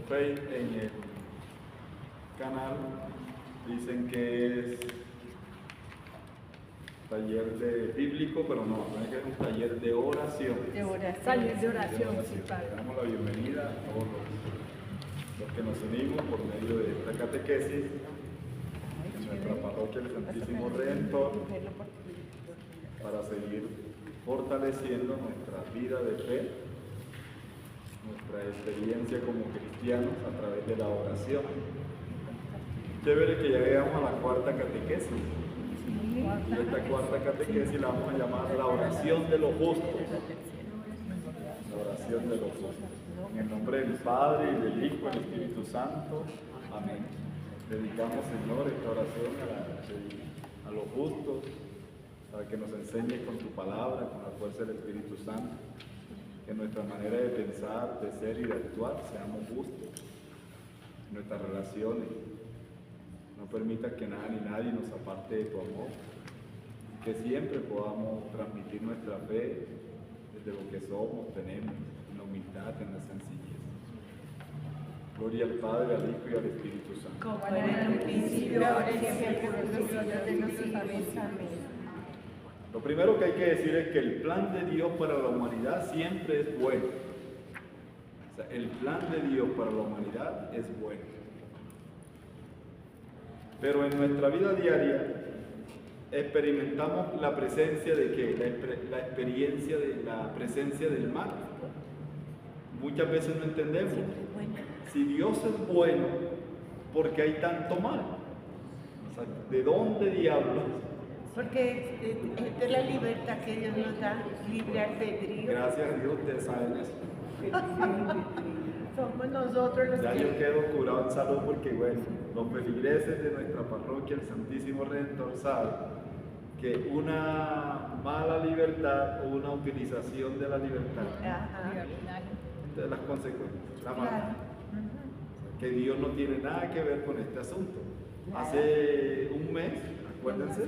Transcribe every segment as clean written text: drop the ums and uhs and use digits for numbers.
Facebook, en el canal, dicen que es taller de bíblico, pero no, es que es un taller de oración. De oración. Taller de oración, sí, Le padre. damos la bienvenida a todos los que nos unimos por medio de esta catequesis en nuestra parroquia del Santísimo Redentor para seguir fortaleciendo nuestra vida de fe, nuestra experiencia como cristianos a través de la oración. Chévere que ya llegamos a la cuarta catequesis. Y esta cuarta catequesis la vamos a llamar la oración de los justos. La oración de los justos. En el nombre del Padre, y del Hijo, y del Espíritu Santo. Amén. Dedicamos, Señor, esta oración a los justos, para que nos enseñes con tu palabra, con la fuerza del Espíritu Santo, que en nuestra manera de pensar, de ser y de actuar seamos justos en nuestras relaciones. No permitas que nada ni nadie nos aparte de tu amor, que siempre podamos transmitir nuestra fe desde lo que somos, tenemos, en la humildad, en la sencillez. Gloria al Padre, al Hijo y al Espíritu Santo. Como era en un principio, ahora y siempre, por los siglos de los siglos. Amén. Lo primero que hay que decir es que el plan de Dios para la humanidad siempre es bueno. O sea, el plan de Dios para la humanidad es bueno. Pero en nuestra vida diaria experimentamos la presencia de ¿qué? La experiencia de la presencia del mal. Muchas veces no entendemos. Si Dios es bueno, ¿por qué hay tanto mal? O sea, ¿de dónde diablos? Porque es la libertad que Dios nos da, libre albedrío. Gracias a Dios ustedes saben eso. Somos nosotros los Ya que... yo quedo curado en salud porque, bueno, los feligreses de nuestra parroquia, el Santísimo Redentor, saben que una mala libertad o una utilización de la libertad, Ajá. de las consecuencias, la Claro. maldad. Que Dios no tiene nada que ver con este asunto. Hace un mes, acuérdense,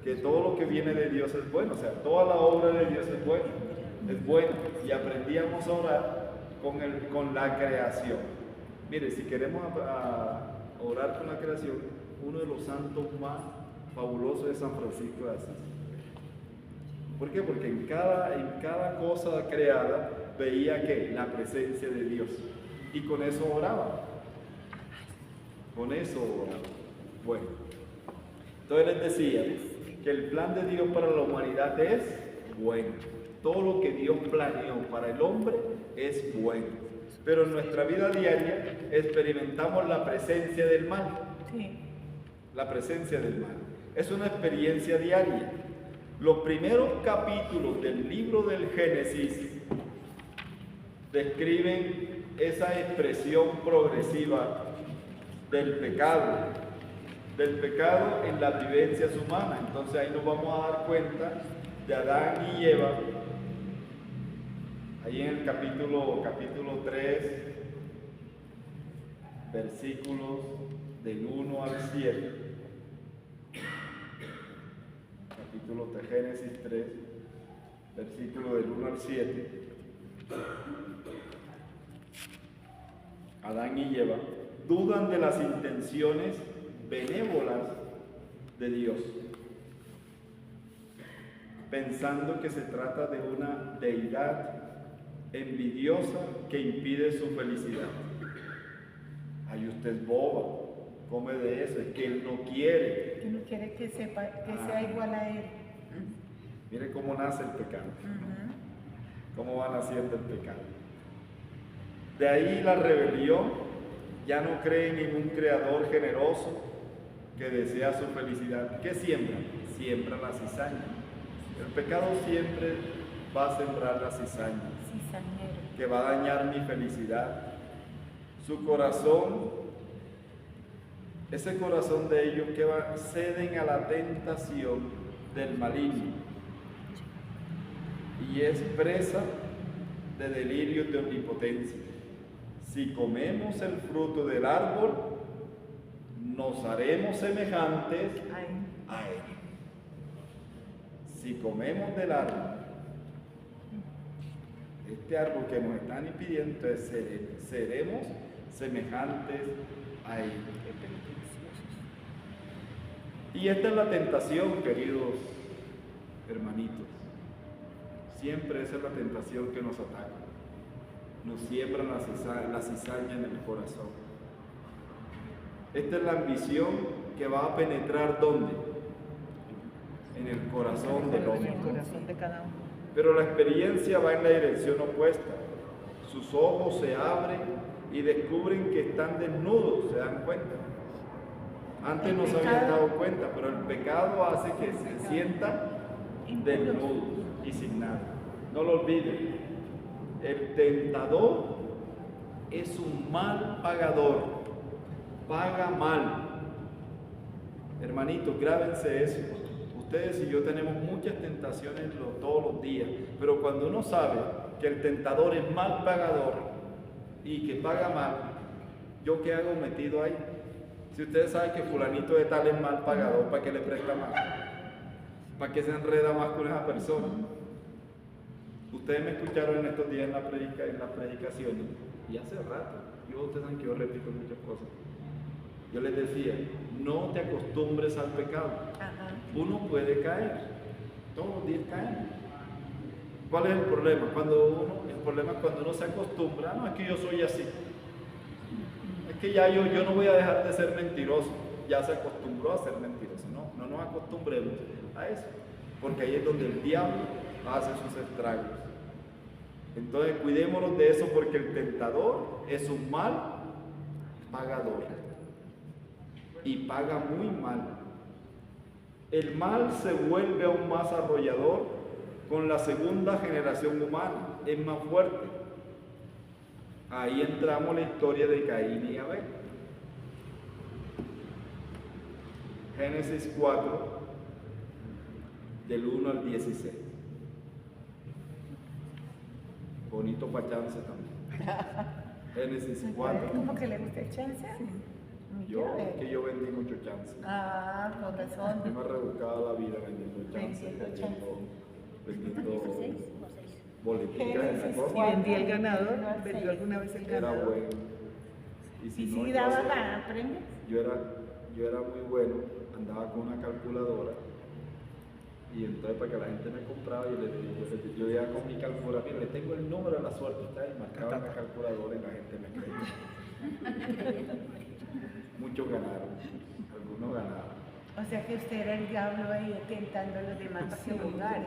que todo lo que viene de Dios es bueno, o sea, toda la obra de Dios es buena, y aprendíamos a orar con la creación. Mire, si queremos orar con la creación, uno de los santos más fabulosos es San Francisco de Asís. ¿Por qué? Porque en cada cosa creada veía que la presencia de Dios, y con eso oraba. Bueno, entonces les decía que el plan de Dios para la humanidad es bueno. Todo lo que Dios planeó para el hombre es bueno. Pero en nuestra vida diaria experimentamos la presencia del mal. Sí. La presencia del mal. Es una experiencia diaria. Los primeros capítulos del libro del Génesis describen esa expresión progresiva del pecado en las vivencias humanas. Entonces ahí nos vamos a dar cuenta de Adán y Eva, ahí en el capítulo 3, versículos del 1 al 7, capítulo de Génesis 3, versículo del 1 al 7, Adán y Eva dudan de las intenciones benévolas de Dios, pensando que se trata de una deidad envidiosa que impide su felicidad. Ay, usted es boba, come de eso, es que él no quiere. Que no quiere que sepa, que sea igual a él. Mire cómo nace el pecado, cómo va naciendo el pecado. De ahí la rebelión. Ya no creen en un creador generoso que desea su felicidad. ¿Qué siembra? Siembra la cizaña. El pecado siempre va a sembrar la cizaña, Cizañero. que va a dañar mi felicidad. Su corazón, ese corazón de ellos que ceden a la tentación del maligno y es presa de delirios de omnipotencia. Si comemos el fruto del árbol, nos haremos semejantes a él. Si comemos del árbol, este árbol que nos están impidiendo, entonces seremos semejantes a ellos. Y esta es la tentación, queridos hermanitos. Siempre esa es la tentación que nos ataca. Nos siembran la cizaña en el corazón. Esta es la ambición que va a penetrar ¿dónde? En el corazón del hombre. En el corazón de cada uno. Pero la experiencia va en la dirección opuesta. Sus ojos se abren y descubren que están desnudos, se dan cuenta. Antes no se habían dado cuenta, pero el pecado hace que se sientan desnudos y sin nada. No lo olviden. El tentador es un mal pagador. Paga mal. Hermanitos, grábense eso. Ustedes y yo tenemos muchas tentaciones todos los días, pero cuando uno sabe que el tentador es mal pagador y que paga mal, ¿yo qué hago metido ahí? Si ustedes saben que fulanito de tal es mal pagador, ¿para qué le presta más? ¿Para qué se enreda más con esa persona? Ustedes me escucharon en estos días en las predicaciones, y hace rato, ustedes saben que yo repito muchas cosas. Yo les decía, no te acostumbres al pecado. Uno puede caer, todos los días caen. ¿Cuál es el problema? El problema es cuando uno se acostumbra, no, es que yo soy así. Es que ya yo no voy a dejar de ser mentiroso. Ya se acostumbró a ser mentiroso. No nos acostumbremos a eso, porque ahí es donde el diablo hace sus estragos. Entonces cuidémonos de eso, porque el tentador es un mal pagador y paga muy mal. El mal se vuelve aún más arrollador con la segunda generación humana, es más fuerte. Ahí entramos la historia de Caín y Abel. Génesis 4, del 1 al 16. Bonito para chance también. Génesis 4. ¿Cómo que le gusta el chance? Yo vendí mucho chance. Con razón. Yo me he rebuscado la vida vendiendo chance, vendiendo boleticas en la costa. ¿Y vendí el ganador? ¿Vendió alguna vez el ganador? Era bueno. Y si daba la premio? Yo era muy bueno, andaba con una calculadora. Y entonces para que la gente me compraba, yo iba con mi calculadora, mira, le tengo el número de la suerte, está ahí, marcaba la calculadora y la gente me creía. Muchos ganaron, algunos ganaron. O sea que usted era el diablo ahí tentando a los demás para que jugaran.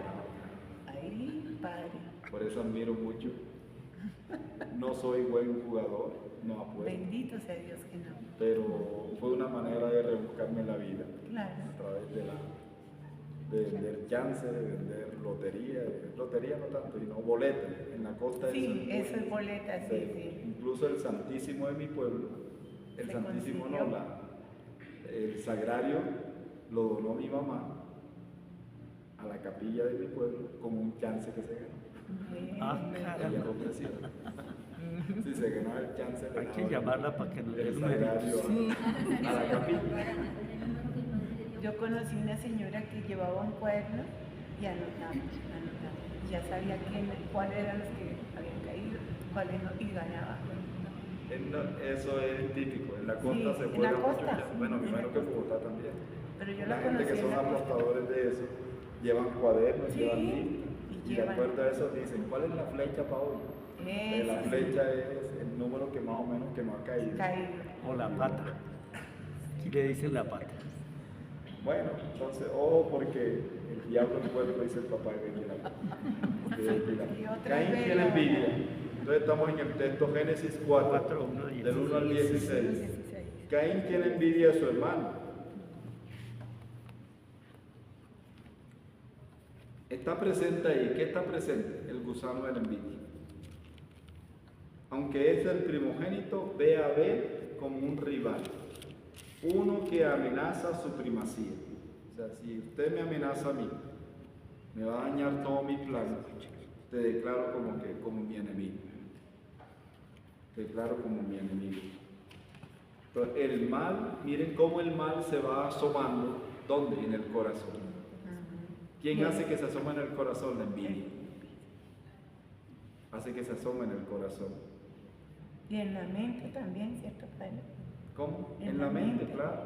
Ay, padre. Por eso admiro mucho. No soy buen jugador, no apuesto. Bendito sea Dios que no. Pero fue una manera de rebuscarme la vida. Claro. A través de vender chance, de vender lotería no tanto, sino boletas en la costa. Sí, eso es boleta, sí. Incluso el Santísimo de mi pueblo, el Santísimo no, el Sagrario lo donó mi mamá a la capilla de mi pueblo como un chance que se ganó. Ella lo ofreció. Si se ganó el chance, hay que llamarla para que nos dé el el número. Sagrario a la capilla. Yo conocí una señora que llevaba un cuaderno y anotaba. Ya sabía cuáles eran los que habían caído, cuáles no, y ganaba. Eso es típico, en la costa Sí, se en juega la mucho costa. chance. Bueno, me imagino que en Bogotá también. Pero yo La la gente conocí que son en la costa. apostadores de eso, llevan cuadernos, Sí, llevan listas, y y de llevan. acuerdo a eso dicen, ¿cuál es la flecha para hoy? La Eso, flecha es el número que más o menos que no ha caído. O la pata. Aquí le dicen la pata. Bueno, entonces, ojo, porque el diablo encuentra, dice el papá de Pilar. Caín tiene envidia. Entonces estamos en el texto Génesis 4, del 1 al 16. Caín tiene envidia de su hermano. Está presente ahí. ¿Qué está presente? El gusano de la envidia. Aunque es el primogénito, ve a Abel como un rival. Uno que amenaza su primacía. O sea, si usted me amenaza a mí, me va a dañar todo mi plan, te declaro como mi enemigo. Te declaro como mi enemigo. Entonces, el mal, miren cómo el mal se va asomando. ¿Dónde? En el corazón. ¿Quién hace que se asoma en el corazón? La envidia. Hace que se asome en el corazón. Y en la mente también, ¿cierto, Padre? ¿Cómo? En la mente, claro.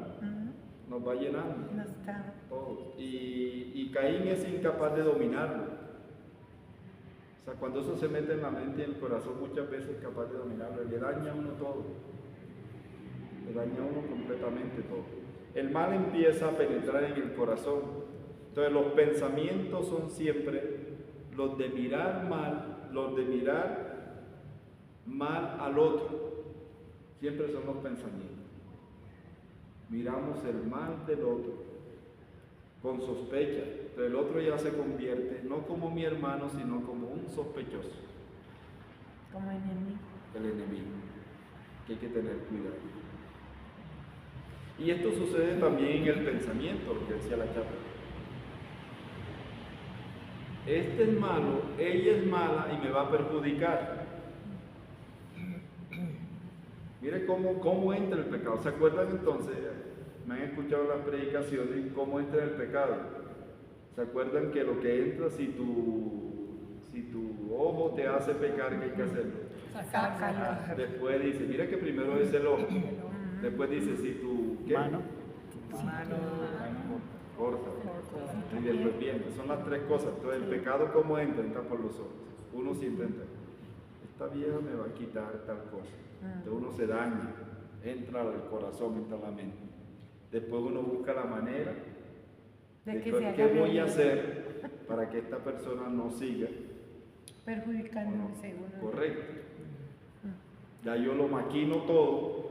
Nos va llenando. No está. Todo. Y Caín es incapaz de dominarlo. O sea, cuando eso se mete en la mente y en el corazón, muchas veces es capaz de dominarlo. Le daña a uno todo. Le daña a uno completamente todo. El mal empieza a penetrar en el corazón. Entonces los pensamientos son siempre los de mirar mal al otro. Siempre son los pensamientos. Miramos el mal del otro con sospecha. Entonces el otro ya se convierte no como mi hermano, sino como un sospechoso. Como enemigo. El enemigo, que hay que tener cuidado. Y esto sucede también en el pensamiento, lo que decía la chapa. Este es malo, ella es mala y me va a perjudicar. Mire cómo entra el pecado. ¿Se acuerdan entonces? Me han escuchado las predicaciones, cómo entra el pecado. ¿Se acuerdan que lo que entra, si tu ojo te hace pecar, ¿qué hay que hacerlo? Sácalo. Después dice, mira que primero es el ojo. Después dice, si tu ¿qué? Mano. Corta. Y después viene. Son las tres cosas. Entonces el pecado, ¿cómo entra? Entra por los ojos. Uno siempre entra. Esta vieja me va a quitar tal cosa. Entonces uno se daña. Entra al corazón, entra a la mente. Después uno busca la manera de qué voy a hacer para que esta persona no siga perjudicándome, según. Correcto. Ya yo lo maquino todo,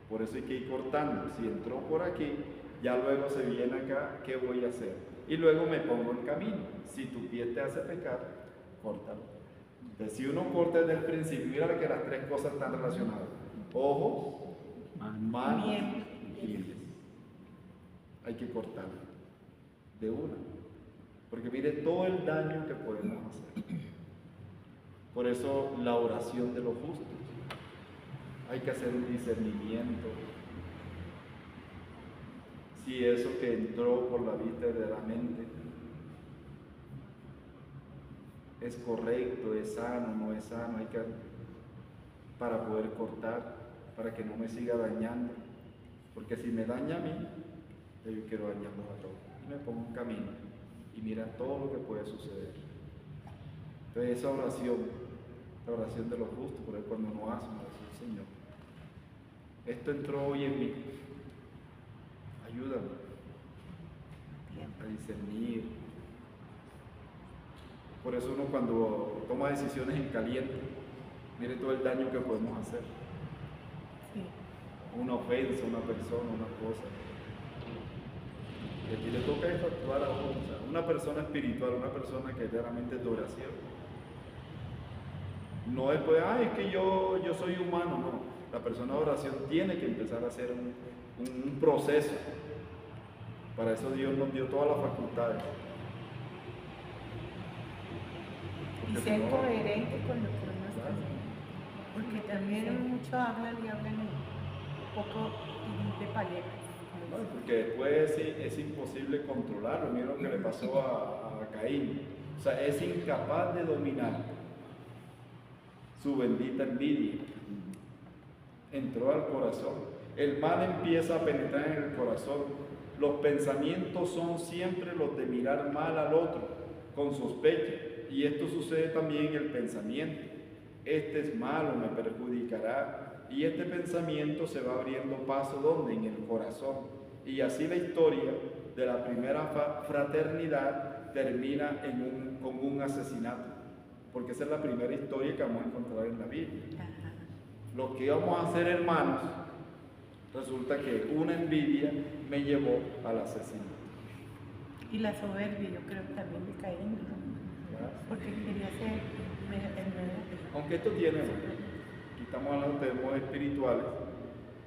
por eso hay que ir cortando. Si entró por aquí, ya luego se viene acá, ¿qué voy a hacer? Y luego me pongo en camino. Si tu pie te hace pecar, córtalo. Entonces, si uno corta desde el principio, mira que las tres cosas están relacionadas: ojos, manos y pies. Hay que cortarlo de una, porque mire todo el daño que podemos hacer. Por eso la oración de los justos. Hay que hacer un discernimiento. Si eso que entró por la vista de la mente es correcto, es sano, no es sano, hay que, para poder cortar, para que no me siga dañando. Porque si me daña a mí, yo quiero dañarlos a todos. Y me pongo en camino y mira todo lo que puede suceder. Entonces esa oración, la oración de los justos, por eso cuando uno hace, uno dice, Señor, esto entró hoy en mí, ayúdame a discernir. Por eso uno cuando toma decisiones en caliente, mire todo el daño que podemos hacer. Sí. Una ofensa, una persona, una cosa. Y aquí le toca eso actuar a uno, o sea, una persona espiritual, una persona que realmente es de oración. No es pues, es que yo soy humano, no. La persona de oración tiene que empezar a hacer un proceso. Para eso Dios nos dio todas las facultades. Y ser coherente con lo que uno está haciendo. Porque también mucho hablan y hablan un poco de paletas. Porque después es imposible controlarlo. Mira lo que le pasó a Caín. O sea, es incapaz de dominar su bendita envidia. Entró al corazón. El mal empieza a penetrar en el corazón. Los pensamientos son siempre los de mirar mal al otro, con sospecha. Y esto sucede también en el pensamiento. Este es malo, me perjudicará. Y este pensamiento se va abriendo paso, ¿dónde? En el corazón. Y así la historia de la primera fraternidad termina con un asesinato. Porque esa es la primera historia que vamos a encontrar en la Biblia. Los que íbamos a ser hermanos, resulta que una envidia me llevó al asesinato. Y la soberbia, yo creo que también de Caín, ¿no? Porque quería ser Aunque esto tiene, aquí estamos hablando de temas espirituales,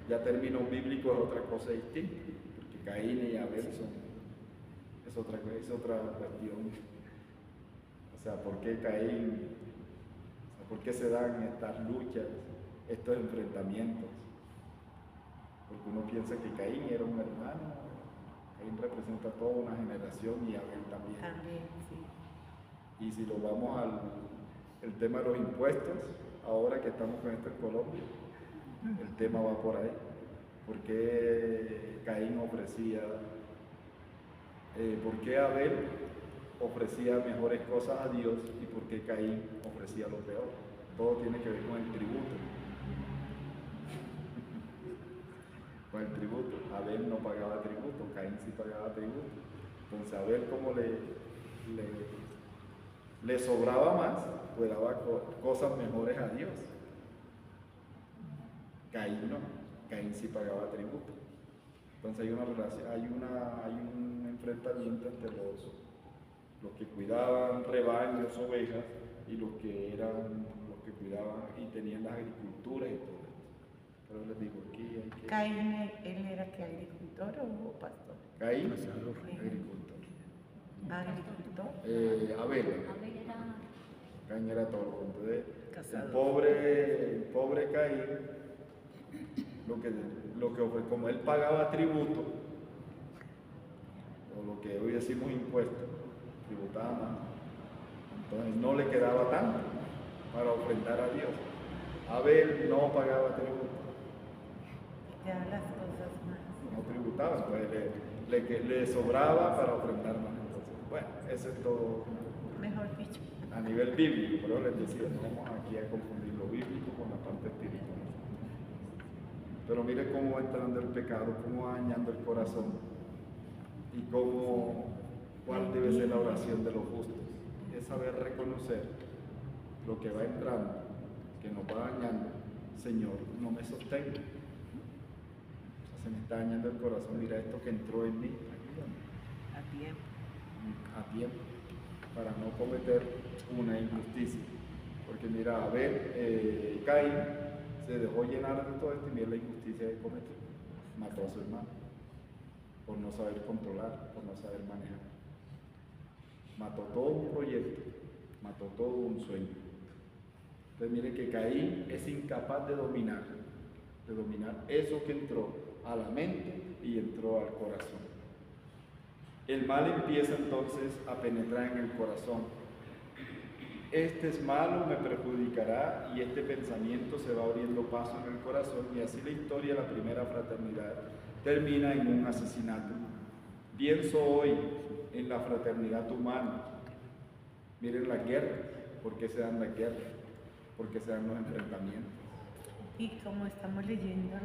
ya términos bíblicos es otra cosa distinta, porque Caín y Abel es otra cuestión. O sea, ¿por qué Caín? O sea, ¿por qué se dan estas luchas, estos enfrentamientos? Porque uno piensa que Caín era un hermano, Caín representa toda una generación y Abel también. También, sí. Y si lo vamos al tema de los impuestos, ahora que estamos con esto en Colombia, el tema va por ahí. ¿Por qué Caín ofrecía, por qué Abel ofrecía mejores cosas a Dios y por qué Caín ofrecía lo peor? Todo tiene que ver con el tributo. Con el tributo. Abel no pagaba tributo, Caín sí pagaba tributo. Entonces Abel, como le sobraba más, pues daba cosas mejores a Dios. Caín no, Caín sí pagaba tributo. Entonces hay una relación, hay un enfrentamiento entre los que cuidaban rebaños, ovejas, y los que cuidaban y tenían las agriculturas y todo esto. Pero les digo, aquí hay que... Caín, ¿él era que agricultor o pastor? Caín, agricultor. ¿Agricultor? Abel. Abel era... Caín era todo. Entonces, el Casado. pobre Caín, como él pagaba tributo, o lo que hoy decimos impuestos, tributaba más, entonces no le quedaba tanto para ofrendar a Dios. Abel no pagaba tributo, Ya las cosas más. no tributaba, entonces le sobraba para ofrendar más. Entonces, bueno, eso es todo Mejor dicho. a nivel bíblico, pero les decía, no vamos aquí a confundir lo bíblico con la parte espiritual. Pero mire cómo va entrando el pecado, cómo va dañando el corazón y cuál debe ser la oración de los justos. Es saber reconocer lo que va entrando, que nos va dañando. Señor, no me sostengo. Se me está dañando el corazón, mira esto que entró en mí, ayúdame. A tiempo, para no cometer una injusticia. Porque mira, Caín se dejó llenar de todo esto y mira la injusticia que cometió. Mató a su hermano por no saber controlar, por no saber manejar. Mató todo un proyecto, mató todo un sueño. Entonces miren que Caín es incapaz de dominar eso que entró a la mente y entró al corazón. El mal empieza entonces a penetrar en el corazón. Este es malo, me perjudicará, y este pensamiento se va abriendo paso en el corazón, y así la historia de la primera fraternidad termina en un asesinato. Pienso hoy en la fraternidad humana. Miren la guerra, ¿por qué se dan las guerras? ¿Por qué se dan los enfrentamientos? Y como estamos leyendo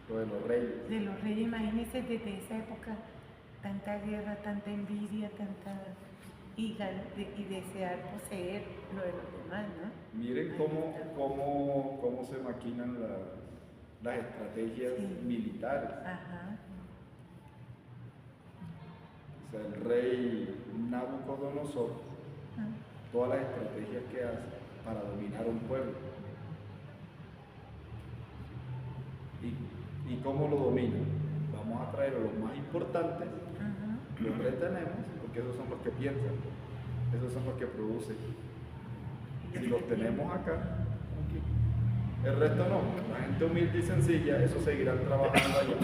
Lo de los reyes. de los reyes, imagínense desde esa época, tanta guerra, tanta envidia, y desear poseer lo de los demás, ¿no? Miren cómo se maquinan las estrategias militares. Ajá. O sea, el rey Nabucodonosor, todas las estrategias que hace para dominar un pueblo. ¿Y cómo lo domina? Vamos a traer a los más importantes, los retenemos, porque esos son los que piensan, esos son los que producen. Si los tenemos acá, el resto no. La gente humilde y sencilla, eso seguirán trabajando allá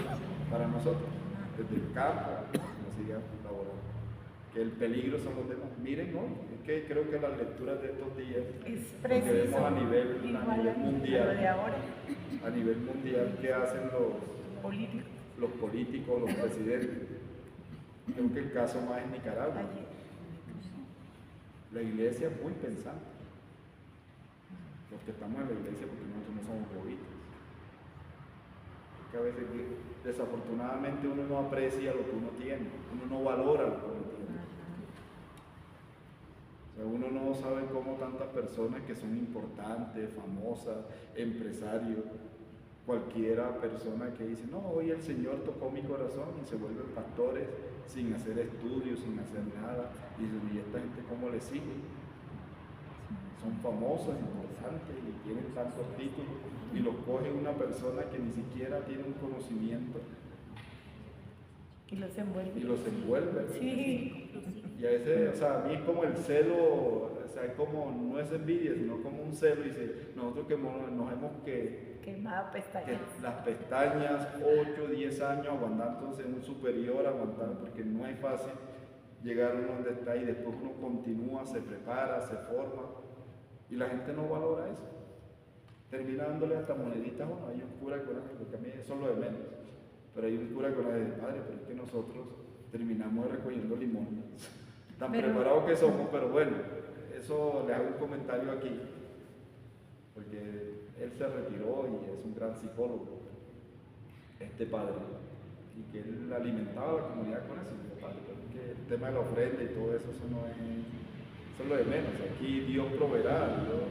para nosotros, desde el campo, nos sigan laborando. Que el peligro son los demás. Miren hoy, es que creo que las lecturas de estos días, Es que preciso. vemos a nivel mundial, Lo de ahora, a nivel mundial, ¿qué hacen políticos. los políticos, los presidentes? Creo que el caso más es Nicaragua. La iglesia es muy pensante. Los que estamos en la iglesia, porque nosotros no somos bobitos. Que a veces desafortunadamente uno no aprecia lo que uno tiene, uno no valora lo que uno tiene. O sea, uno no sabe cómo tantas personas que son importantes, famosas, empresarios, cualquiera persona que dice, no, hoy el Señor tocó mi corazón, y se vuelven pastores sin hacer estudios, sin hacer nada, y dicen, ¿y esta gente cómo le sigue? Son famosos, importantes y tienen tantos títulos, y los coge una persona que ni siquiera tiene un conocimiento Y los envuelve. y los envuelve. Sí. Y a veces, o sea, a mí es como el celo, o sea, es como, no es envidia, sino como un celo, y dice, nosotros que nos hemos Quemada pestañas. las pestañas, 8, 10 años aguantándose en un superior, aguantando, porque no es fácil llegar a donde está, y después uno continúa, se prepara, se forma, Y la gente no valora eso. Termina dándole hasta moneditas. Bueno, hay un cura que porque a mí eso es lo de menos. Pero hay un cura que dice, padre, pero es que nosotros terminamos recogiendo limón. Tan preparados que somos, pero bueno, eso le hago un comentario aquí. Porque él se retiró y es un gran psicólogo, este padre. Y que él alimentaba a la comunidad con eso. Padre, porque el tema de la ofrenda y todo eso, eso es lo de menos. Aquí Dios proveerá, Dios.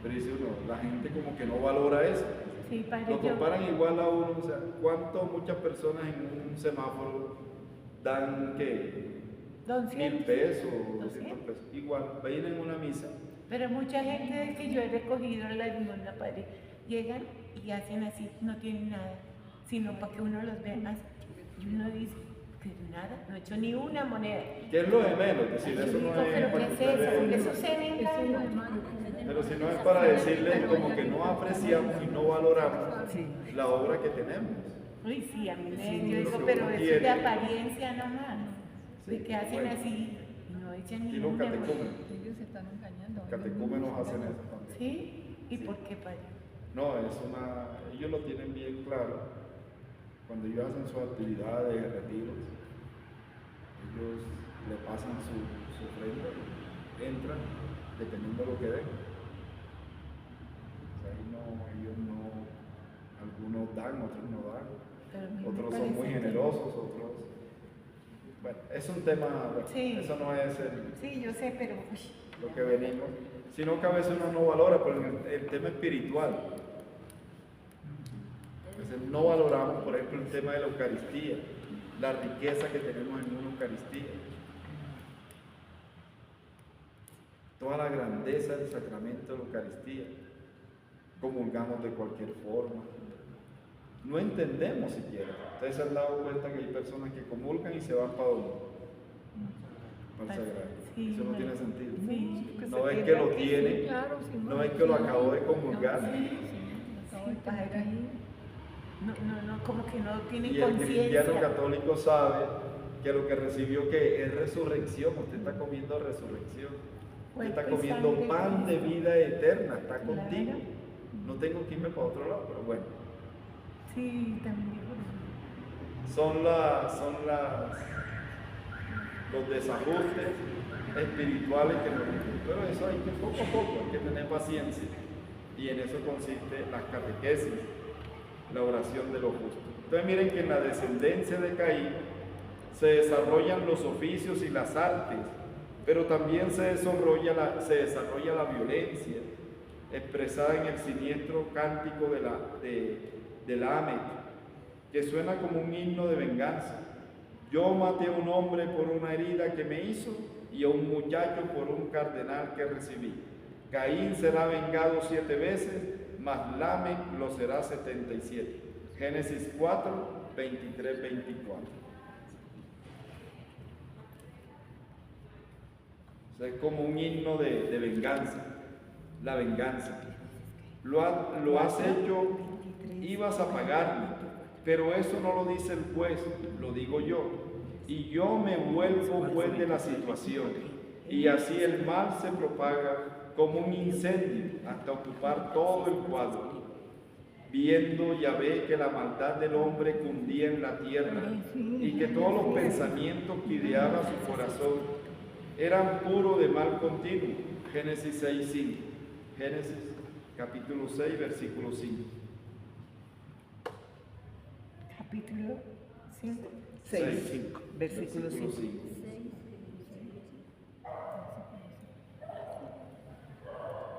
Pero dice uno, la gente como que no valora eso. Sí, padre, Lo comparan igual a uno, o sea, ¿cuánto muchas personas en un semáforo dan que 1,000 pesos, 200 pesos? Igual, vayan en una misa. Pero mucha gente que yo he recogido la limosna, padre, llegan y hacen así, no tienen nada, sino para que uno los vea más. Y uno dice, que nada, no he hecho ni una moneda. ¿Qué es lo de menos? Es decir, eso no es. ¿Pero qué es eso? Eso se ven. Pero si no es para decirles como que no apreciamos y no valoramos la obra que tenemos. Uy, sí, a mí yo digo, pero eso es de apariencia nomás. De que hacen así, no echan Y ni los una catecúmenos. Ellos se están engañando. Catecúmenos hacen eso también. ¿Sí? ¿Y por qué, padre? No, ellos lo tienen bien claro. Cuando ellos hacen sus actividades, retiros, ellos le pasan su ofrenda, entran, dependiendo de lo que den. O sea, ellos no, algunos dan, otros no dan, otros son muy generosos, otros. Bueno, es un tema, sí. Eso no es sí, yo sé, pero lo que venimos, sino que a veces uno no valora, pero el tema espiritual. No valoramos, por ejemplo, el tema de la Eucaristía, la riqueza que tenemos en una Eucaristía, toda la grandeza del sacramento de la Eucaristía. Comulgamos de cualquier forma, no entendemos siquiera. Ustedes se han dado cuenta que hay personas que comulgan y se van para donde, para el sagrado. Sí, eso no tiene sentido. Sí, no es que lo tiene, no es que lo acabó de comulgar. padre. No, como que no tiene Y el conciencia. cristiano católico sabe que lo que recibió que es resurrección. Usted está comiendo resurrección. Usted está comiendo pan de vida eterna. Está contigo. No tengo que irme para otro lado, pero bueno. Sí, también. Son los desajustes espirituales que nos. Pero eso hay que poco a poco, hay que tener paciencia. Y en eso consiste las catequesis, la oración de los justos. Entonces miren que en la descendencia de Caín se desarrollan los oficios y las artes, pero también se desarrolla la violencia, expresada en el siniestro cántico de la Amet, que suena como un himno de venganza. Yo maté a un hombre por una herida que me hizo y a un muchacho por un cardenal que recibí. Caín será vengado 7 veces, mas Lamec lo será 77. Génesis 4, 23, 24. O sea, es como un himno de venganza, la venganza. Lo has hecho, ibas a pagarme, pero eso no lo dice el juez, lo digo yo. Y yo me vuelvo juez de la situación, y así el mal se propaga como un incendio hasta ocupar todo el cuadro. Viendo Yahvé que la maldad del hombre cundía en la tierra y que todos los pensamientos que ideaba su corazón eran puros de mal continuo. Génesis 6:5. Génesis capítulo 6, versículo 5. Capítulo 5. 6, versículo 5.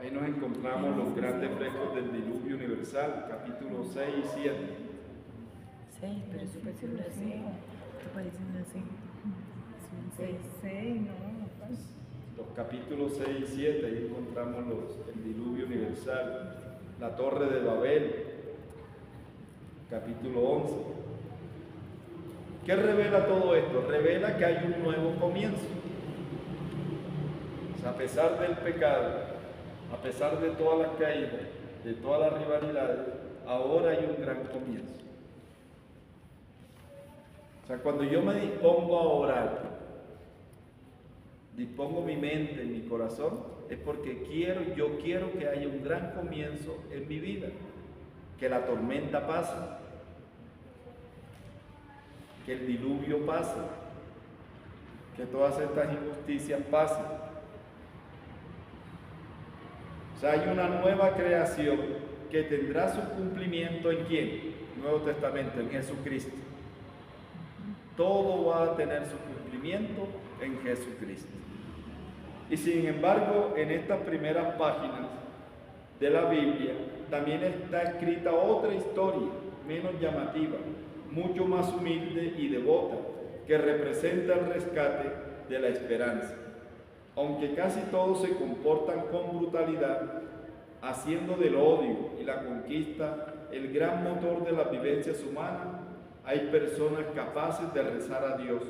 Ahí nos encontramos los grandes frescos del diluvio universal, capítulo 6 y 7. 6, pero eso parece una C. Esto parece una C. Es un 6, no. Los capítulos 6 y 7, ahí encontramos el diluvio universal, la torre de Babel, capítulo 11. ¿Qué revela todo esto? Revela que hay un nuevo comienzo. O sea, a pesar del pecado, a pesar de todas las caídas, de todas las rivalidades, ahora hay un gran comienzo. O sea, cuando yo me dispongo a orar, dispongo mi mente, mi corazón, es porque yo quiero que haya un gran comienzo en mi vida, que la tormenta pase, que el diluvio pase, que todas estas injusticias pasen. O sea, hay una nueva creación que tendrá su cumplimiento ¿en quién? Nuevo Testamento, en Jesucristo. Todo va a tener su cumplimiento en Jesucristo. Y sin embargo, en estas primeras páginas de la Biblia también está escrita otra historia, menos llamativa, mucho más humilde y devota, que representa el rescate de la esperanza. Aunque casi todos se comportan con brutalidad, haciendo del odio y la conquista el gran motor de las vivencias humanas, hay personas capaces de rezar a Dios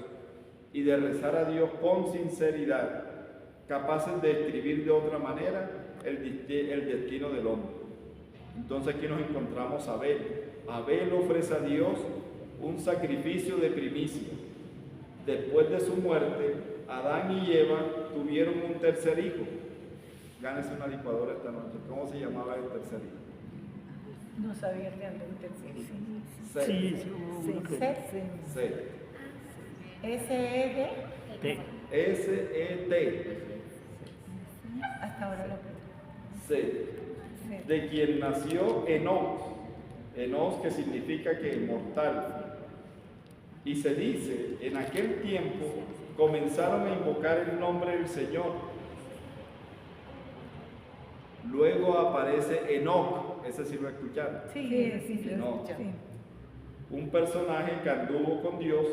y de rezar a Dios con sinceridad, capaces de escribir de otra manera el destino del hombre. Entonces aquí nos encontramos a Abel. Abel ofrece a Dios un sacrificio de primicia. Después de su muerte, Adán y Eva tuvieron un tercer hijo. Gánese una licuadora esta noche. ¿Cómo se llamaba el tercer hijo? No sabía que había un tercer hijo. Set. Set. S-E-D. S-E-T. Hasta ahora lo aprendí. Set. De quien nació Enoc. Enoc, que significa que inmortal. Y se dice, en aquel tiempo comenzaron a invocar el nombre del Señor. Luego aparece Enoc, ese sí lo escucharon. Sí, Enoc. sí. Un personaje que anduvo con Dios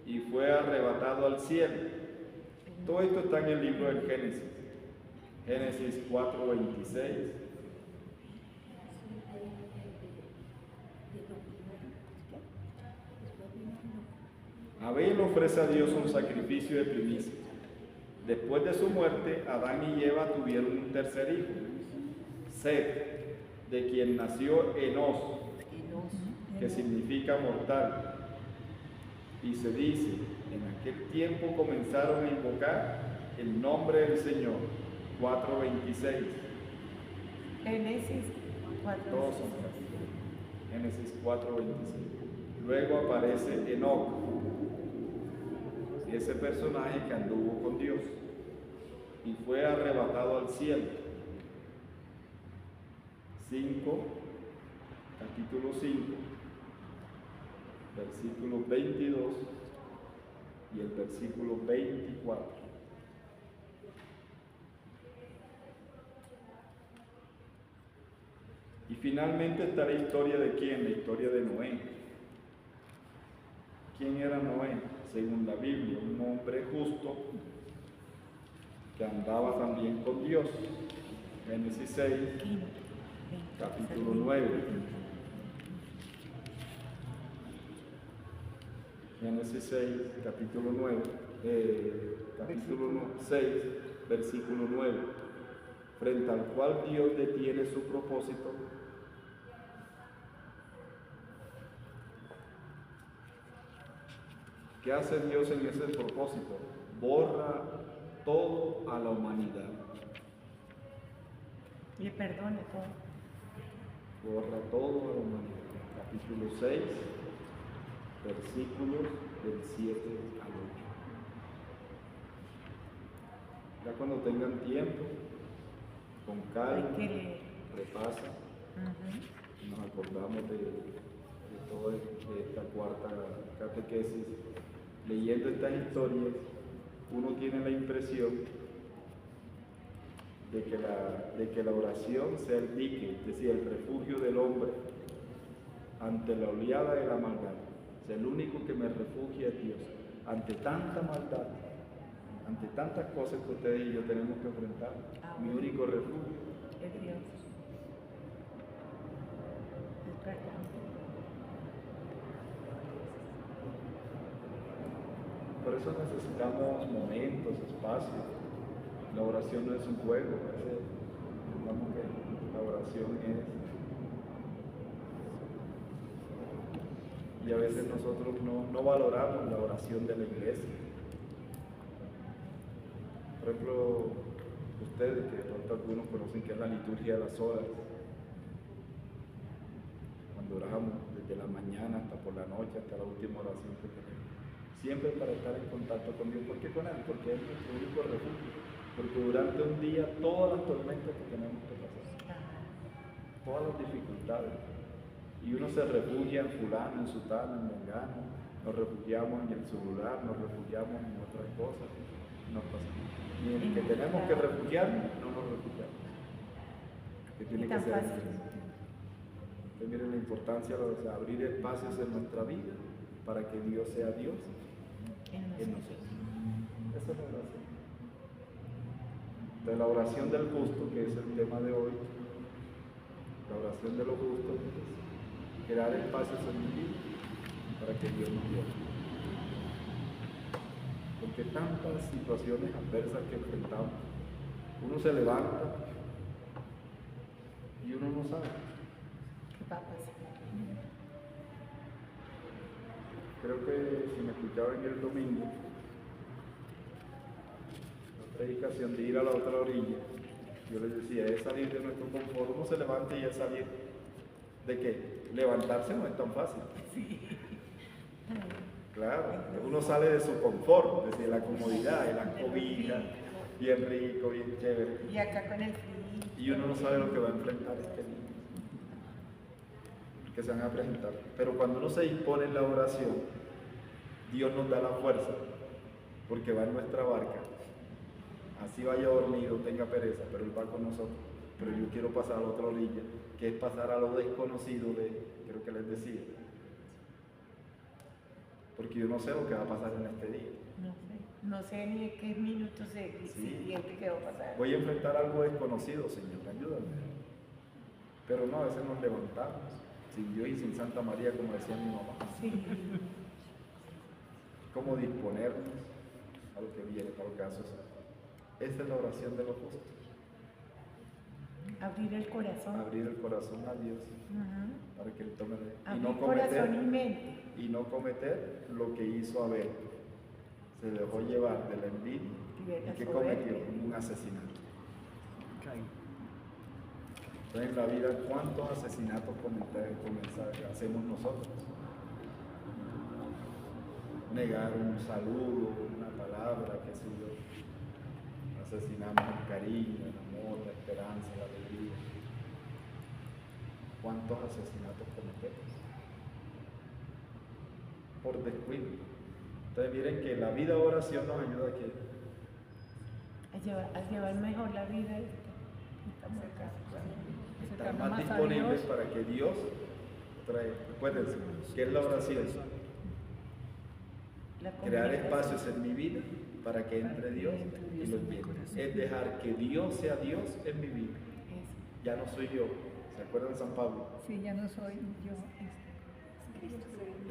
y fue arrebatado al cielo. Todo esto está en el libro del Génesis. Génesis 4:26. Abel ofrece a Dios un sacrificio de primicia. Después de su muerte, Adán y Eva tuvieron un tercer hijo, Set, de quien nació Enos, que significa mortal. Y se dice, en aquel tiempo comenzaron a invocar el nombre del Señor, 4:26. Génesis 4. Todos son Génesis 4:26. Luego aparece Enoc, ese personaje que anduvo con Dios y fue arrebatado al cielo. 5, capítulo 5, versículo 22 y el versículo 24. Y finalmente está la historia de ¿quién? La historia de Noé. ¿Quién era Noé? Según la Biblia, un hombre justo que andaba también con Dios. Génesis 6, capítulo 9. Génesis 6, capítulo 9, capítulo 6, versículo 9, frente al cual Dios detiene su propósito. ¿Qué hace Dios en ese propósito? Borra todo a la humanidad. Le perdone todo. Borra todo a la humanidad. Capítulo 6, versículos del 7 al 8. Ya cuando tengan tiempo, con calma, repasen. Nos acordamos de esta cuarta catequesis. Leyendo estas historias, uno tiene la impresión de que la oración sea el dique, es decir, el refugio del hombre ante la oleada de la maldad. O sea, el único que me refugia es Dios. Ante tanta maldad, ante tantas cosas que ustedes y yo tenemos que enfrentar, mi único refugio es Dios. Es verdad. Por eso necesitamos momentos, espacios. La oración no es un juego, digamos que la oración es... Y a veces nosotros no valoramos la oración de la iglesia. Por ejemplo, ustedes, que de pronto algunos conocen que es la liturgia de las horas. Cuando oramos desde la mañana hasta por la noche, hasta la última oración que tenemos. Siempre para estar en contacto con Dios. ¿Por qué con Él? Porque es nuestro único refugio. Porque durante un día todas las tormentas que tenemos que pasar, todas las dificultades, y uno se refugia en fulano, en sutano, en mengano, nos refugiamos en el celular, nos refugiamos en otras cosas, no pasa nada. Y en el que tenemos que refugiarnos, no nos refugiamos. Que tiene que ser así. Entonces miren la importancia de abrir espacios en nuestra vida para que Dios sea Dios en nosotros. Esa es la oración. Entonces la oración del justo, que es el tema de hoy, la oración de los justos es crear espacios en mi vida para que Dios nos guíe. Porque tantas situaciones adversas que enfrentamos, uno se levanta y uno no sabe. ¿Qué va a pasar? Creo que si me escuchaban el domingo, la predicación de ir a la otra orilla, yo les decía, es salir de nuestro confort. Uno se levanta y es salir. ¿De qué? Levantarse no es tan fácil. Sí. Claro, uno sale de su confort, desde la comodidad, de la cobija, bien rico, bien chévere. Y acá con el frío. Y uno no sabe lo que va a enfrentar este día, que se van a presentar. Pero cuando uno se dispone en la oración, Dios nos da la fuerza, porque va en nuestra barca. Así vaya dormido, tenga pereza, pero Él va con nosotros. Pero yo quiero pasar a la otra orilla, que es pasar a lo desconocido creo que les decía. Porque yo no sé lo que va a pasar en este día. No sé ni en qué minuto siguiente que va a pasar. Voy a enfrentar algo desconocido, Señor, ayúdame. Pero no, a veces nos levantamos, sin Dios y sin Santa María, como decía mi mamá. Sí. ¿Cómo disponernos a lo que viene, para lo que hace? Esa es la oración de los justos. Abrir el corazón. Abrir el corazón a Dios para que Él tome Abrir corazón y mente. y no cometer lo que hizo Abel. Se dejó llevar de la envidia y que cometió un asesinato. Entonces en la vida, ¿cuántos asesinatos hacemos nosotros? Negar un saludo, una palabra, qué sé yo. Asesinamos el cariño, el amor, la esperanza, la alegría. ¿Cuántos asesinatos cometemos? Por descuido. Entonces miren que la vida de oración nos ayuda a llevar mejor la vida. Estamos acá. Estar más disponibles para que Dios trae. Recuérdense, ¿qué es la oración? Crear espacios en mi vida para que entre Dios y los míos. Es dejar que Dios sea Dios en mi vida. Ya no soy yo. ¿Se acuerdan de San Pablo? Sí, ya no soy yo.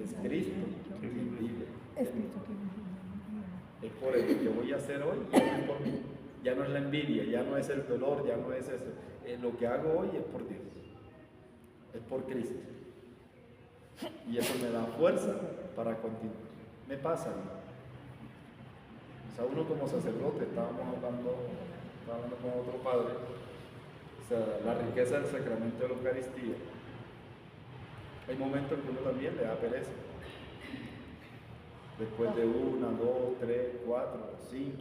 Es Cristo quien vive. Es Cristo quien vive. Es por eso que voy a hacer hoy, ya no es por mí. Ya no es la envidia, ya no es el dolor, ya no es eso. Lo que hago hoy es por Dios. Es por Cristo. Y eso me da fuerza para continuar. Me pasa. O sea, uno como sacerdote, estábamos hablando con otro padre, o sea, la riqueza del sacramento de la Eucaristía. Hay momentos en que uno también le da pereza. Después de 1, 2, 3, 4, 5,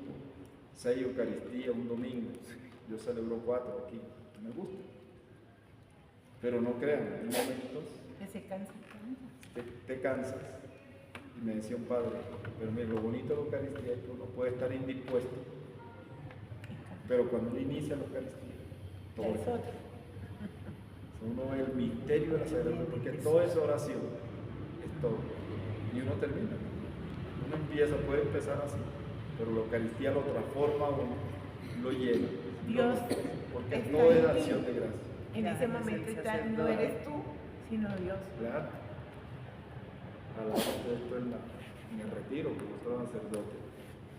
6 Eucaristías, un domingo. Yo celebro 4 aquí, me gusta. Pero no crean, hay momentos Que se cansa. te cansas. Y me decía un padre, pero mira, lo bonito de la Eucaristía es que uno puede estar indispuesto, pero cuando uno inicia la Eucaristía, todo Es otro. uno ve el misterio de la Sagrada, porque toda esa oración es todo. Y uno termina. Uno puede empezar así, pero la Eucaristía lo transforma a uno, lo llena. Dios porque está todo es en ti. acción de gracia. En ese momento no eres tú, sino Dios. Claro. Hablamos de esto en el retiro con otro sacerdote,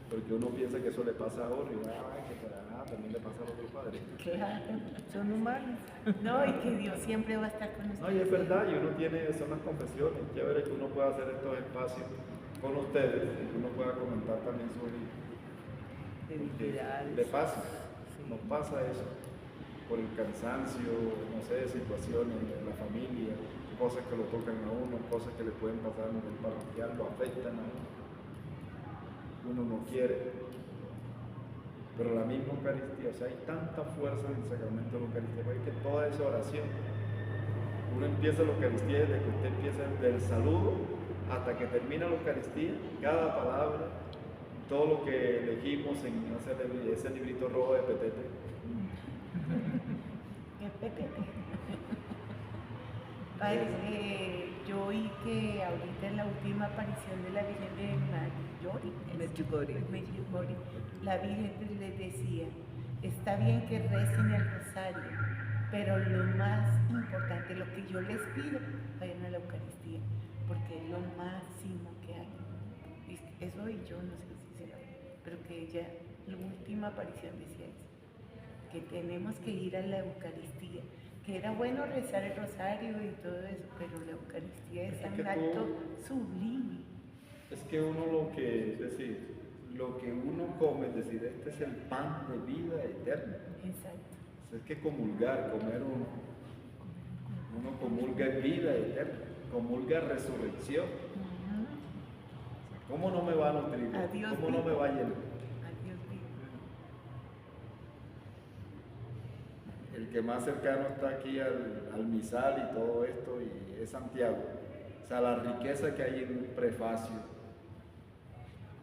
porque uno piensa que eso le pasa a otro y que para nada también le pasa a otro padre. Claro, son humanos. No, y que Dios siempre va a estar con No, nosotros. y es verdad, y uno tiene, son las confesiones, chévere que uno pueda hacer estos espacios con ustedes y que uno pueda comentar también sobre Debilidades. le pasa. nos pasa eso, por el cansancio, no sé, situaciones en la familia, cosas que lo tocan a uno, cosas que le pueden pasar en el parroquial, lo afectan a uno no quiere. Pero la misma Eucaristía, o sea, hay tanta fuerza en el sacramento de la Eucaristía, porque que toda esa oración, uno empieza la Eucaristía desde que usted empieza del saludo hasta que termina la Eucaristía, cada palabra, todo lo que elegimos en ese librito rojo de Petete. Padre, yo oí que ahorita en la última aparición de la Virgen de Medjugorje, la Virgen les decía, está bien que recen el rosario, pero lo más importante, lo que yo les pido, vayan a la Eucaristía, porque es lo máximo que hay. Eso y yo no sé si será, pero que ella, la última aparición decía eso, que tenemos que ir a la Eucaristía, que era bueno rezar el rosario y todo eso, pero la Eucaristía es un acto sublime. Es que uno lo que uno come, es decir, este es el pan de vida eterna. Exacto. Es que comulgar, comer uno comulga en vida eterna, comulga resurrección. ¿Cómo no me va a nutrir? ¿Cómo no me va a llenar? Adiós vivo. El que más cercano está aquí al misal y todo esto y es Santiago. O sea, la riqueza que hay en un prefacio,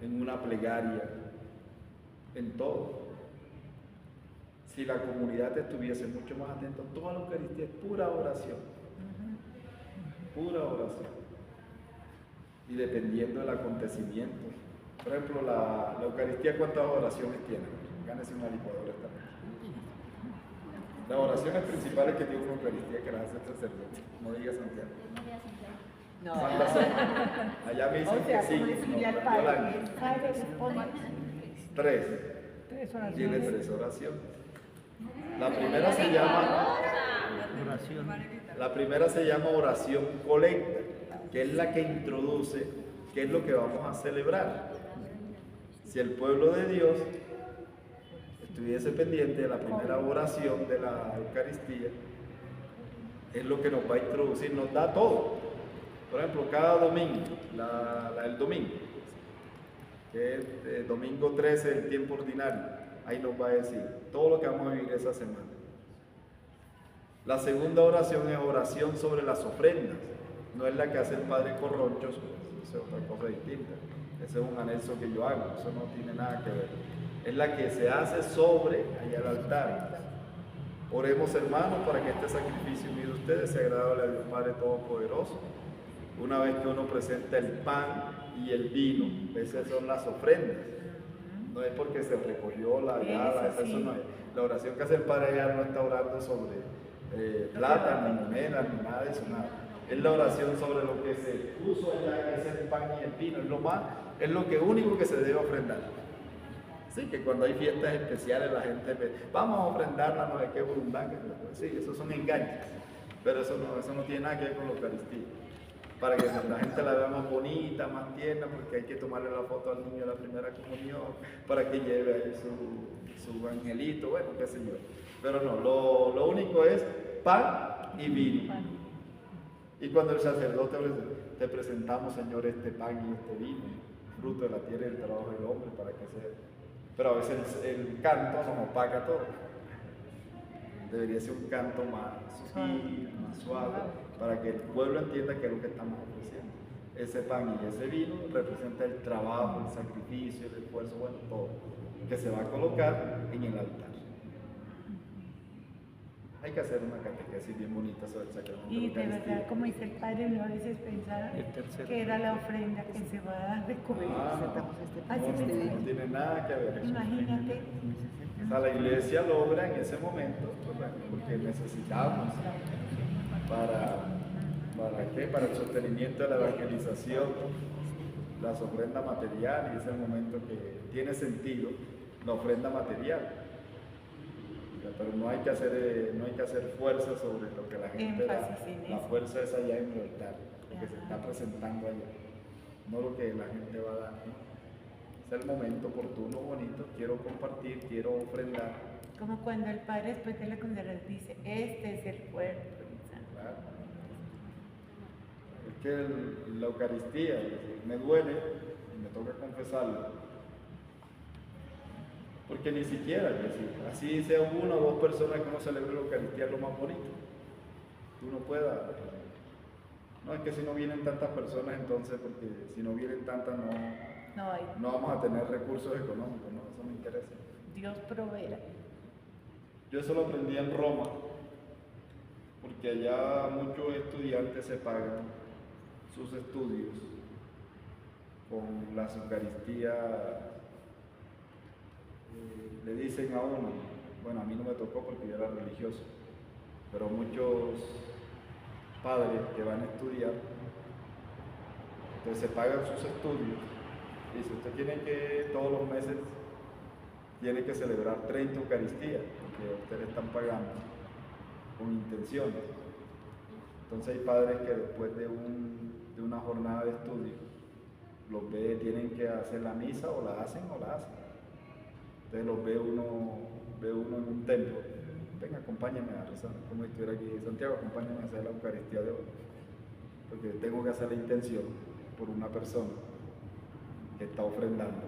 en una plegaria, en todo. Si la comunidad estuviese mucho más atenta, toda la Eucaristía es pura oración. Pura oración. Y dependiendo del acontecimiento. Por ejemplo, la Eucaristía, ¿cuántas oraciones tiene? Gánese una licuadora esta noche. Las oraciones principales que tiene una Eucaristía, que las hace el sacerdote. No diga Santiago. No. ¿Cuántas son? Allá me dicen que sí. Tres. Tiene tres oraciones. La primera se llama oración colecta, que es la que introduce qué es lo que vamos a celebrar. Si el pueblo de Dios estuviese pendiente de la primera oración de la Eucaristía, es lo que nos va a introducir, nos da todo. Por ejemplo, cada domingo, el domingo, que es domingo 13 del tiempo ordinario, ahí nos va a decir todo lo que vamos a vivir esa semana. La segunda oración es oración sobre las ofrendas, no es la que hace el Padre Corroncho, eso es otra cosa distinta, ese es un anexo que yo hago, eso no tiene nada que ver. Es la que se hace sobre allá al altar. Oremos, hermanos, para que este sacrificio unido a ustedes sea agradable a Dios Padre Todopoderoso. Una vez que uno presenta el pan y el vino, esas son las ofrendas. No es porque se recogió la llave, eso no es. La oración que hace el Padre ya no está orando sobre plata, ni monedas, ni nada de eso, nada. Es la oración sobre lo que se puso allá, que es el pan y el vino, es lo único que se debe ofrendar. Sí, que cuando hay fiestas especiales la gente ve, vamos a ofrendarla, no sé qué burundanga. Sí, esos son engaños, pero eso no tiene nada que ver con la Eucaristía. Para que la gente la vea más bonita, más tierna, porque hay que tomarle la foto al niño de la primera comunión, para que lleve ahí su angelito, bueno, qué sé yo. Pero no, lo único es pan y vino. Y cuando el sacerdote te presentamos, Señor, este pan y este vino, fruto de la tierra y del trabajo del hombre, para que sea. Pero a veces el canto nos opaca todo. Debería ser un canto más sutil, más suave, para que el pueblo entienda qué es lo que estamos ofreciendo. Ese pan y ese vino representa el trabajo, el sacrificio, el esfuerzo, bueno, todo, que se va a colocar en el altar. Hay que hacer una catequesis bien bonita sobre el sacramento. Y de verdad, como dice el Padre, no a veces pensaba que era la ofrenda que se va a recoger. No tiene nada que ver. Imagínate. O sea, la iglesia logra en ese momento, porque necesitamos para el sostenimiento de la evangelización, las ofrendas materiales, y es el momento que tiene sentido la ofrenda material. Pero no hay que hacer fuerza sobre lo que la gente da. La fuerza es allá en el altar, lo que se está presentando allá, no lo que la gente va a dar. Es el momento oportuno, bonito, quiero compartir, quiero ofrendar, Como cuando el Padre después de la consagración dice, este es el cuerpo del Santo. Claro. Es que la Eucaristía me duele y me toca confesarlo. Porque ni siquiera, es decir, así sea una o dos personas que uno celebre la Eucaristía, es lo más bonito. Que uno pueda. No es que si no vienen tantas personas, entonces, porque si no vienen tantas, no vamos a tener recursos económicos, ¿no? Eso me interesa. Dios proveerá. Yo eso lo aprendí en Roma, porque allá muchos estudiantes se pagan sus estudios con las Eucaristías. Le dicen a uno, bueno, a mí no me tocó porque yo era religioso, pero muchos padres que van a estudiar, entonces se pagan sus estudios, y dice, usted tiene que, todos los meses, tiene que celebrar 30 Eucaristías, porque ustedes están pagando con intenciones. Entonces hay padres que después de una jornada de estudio, los ve, tienen que hacer la misa, o la hacen. Entonces los ve uno en un templo. Venga, acompáñame a rezar, como si estuviera aquí en Santiago, acompáñame a hacer la Eucaristía de hoy. Porque tengo que hacer la intención por una persona que está ofrendando.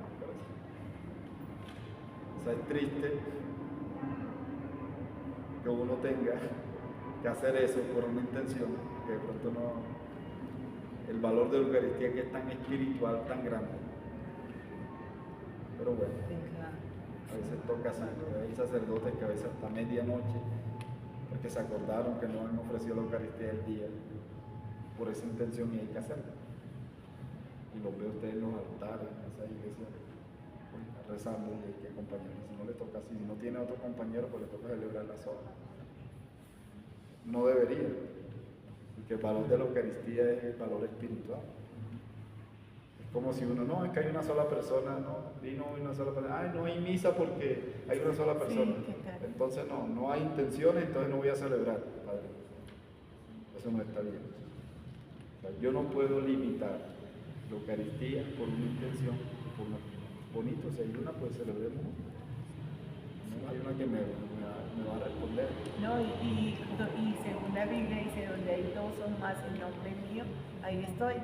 O sea, es triste que uno tenga que hacer eso por una intención, que de pronto no. El valor de la Eucaristía, que es tan espiritual, tan grande. Pero bueno. A veces toca así, hay sacerdotes que a veces hasta medianoche, porque se acordaron que no han ofrecido la Eucaristía del día, por esa intención, y hay que hacerlo. Y los ve ustedes en los altares, en esa iglesia, rezando, y hay que acompañarlos. Si no le toca así, si no tiene otro compañero, pues le toca celebrarla sola. No debería, porque el valor de la Eucaristía es el valor espiritual. Como si uno, no, es que hay una sola persona, no, vino una sola persona, ay, no hay misa porque hay una sola persona. Sí, ¿qué tal? Entonces no hay intenciones, entonces no voy a celebrar, Padre. Eso no está bien. O sea, yo no puedo limitar la Eucaristía por una intención, por una bonito, si hay una, pues celebremos. No hay una que me va a responder. No, y según la Biblia dice, donde hay dos o más en nombre mío, ahí estoy.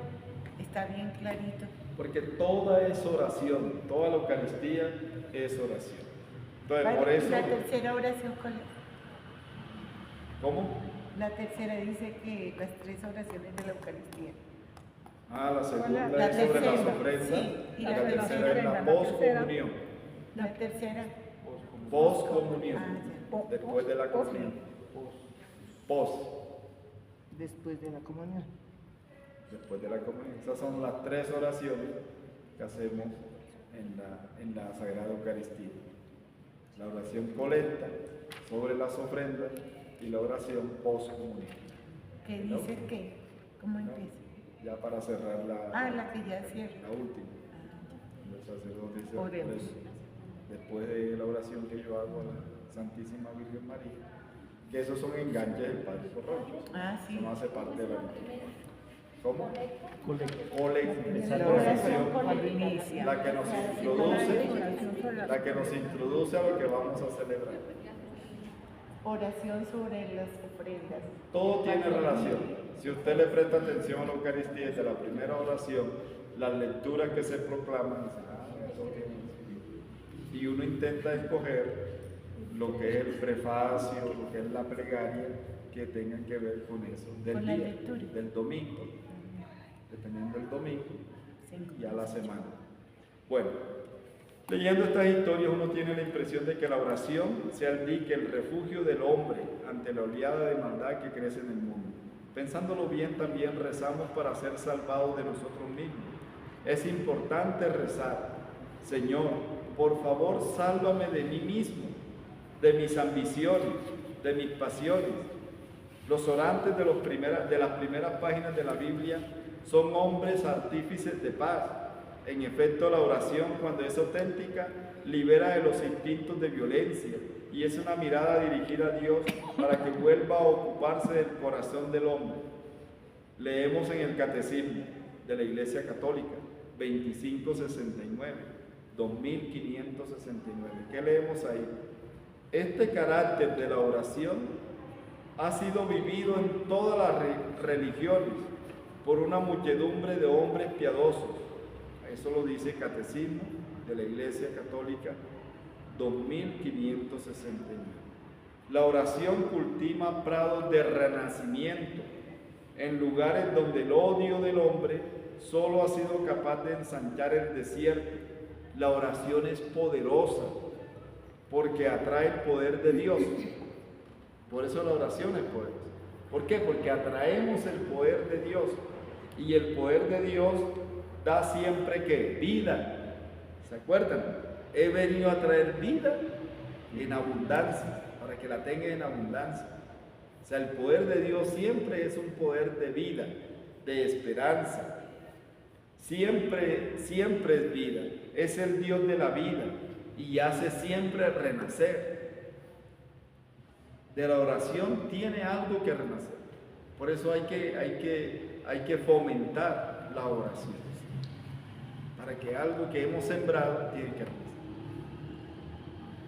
Está bien clarito. Porque toda es oración, toda la Eucaristía es oración. Entonces, Vale, por eso. la tercera oración, ¿cuál es? ¿Cómo? La tercera dice que las tres oraciones de la Eucaristía. La segunda La es sobre las tercera, ofrendas, sí, y la la tercera tercera es la la tercera. poscomunión. La tercera, Poscomunión, Ah, después de la comunión. Pos, Después de la comunión. después de la comunión. Esas son las tres oraciones que hacemos en la Sagrada Eucaristía. La oración colecta sobre las ofrendas y la oración poscomunión. que dice que, ¿cómo empieza? Ya para cerrar La que ya cierra. la última. El sacerdote dice, Oremos. pues, después de la oración que yo hago a la Santísima Virgen María, que esos son enganches del Padre Corrocho. Sí. Eso no hace parte de la liturgia. ¿Cómo? Colecta. Colecta. La oración cuando inicia. La que nos introduce a lo que vamos a celebrar. Oración sobre las ofrendas. Todo tiene relación. Si usted le presta atención a la Eucaristía desde la primera oración, las lecturas que se proclaman, eso tiene. Y uno intenta escoger lo que es el prefacio, lo que es la plegaria, que tengan que ver con eso, del Con la día, lectura. del domingo, dependiendo del domingo, Sí. y a la semana. Bueno, leyendo estas historias uno tiene la impresión de que la oración sea el dique, el refugio del hombre ante la oleada de maldad que crece en el mundo. Pensándolo bien, también rezamos para ser salvados de nosotros mismos. Es importante rezar, Señor, por favor, sálvame de mí mismo, de mis ambiciones, de mis pasiones. Los orantes de las primeras páginas de la Biblia son hombres artífices de paz. En efecto, la oración, cuando es auténtica, libera de los instintos de violencia y es una mirada dirigida a Dios para que vuelva a ocuparse del corazón del hombre. Leemos en el Catecismo de la Iglesia Católica, 2569, 2569. ¿Qué leemos ahí? Este carácter de la oración ha sido vivido en todas las religiones por una muchedumbre de hombres piadosos. Eso lo dice el Catecismo de la Iglesia Católica 2569. La oración cultiva prados de renacimiento en lugares donde el odio del hombre solo ha sido capaz de ensanchar el desierto. La oración es poderosa porque atrae el poder de Dios. Por eso la oración es poderosa. ¿Por qué? Porque atraemos el poder de Dios. Y el poder de Dios da siempre ¿qué? Vida. ¿Se acuerdan? He venido a traer vida en abundancia, para que la tengan en abundancia. O sea, el poder de Dios siempre es un poder de vida, de esperanza. Siempre, siempre es vida. Es el Dios de la vida y hace siempre renacer. De la oración tiene algo que renacer. Por eso hay que fomentar la oración. Para que algo que hemos sembrado tiene que renacer.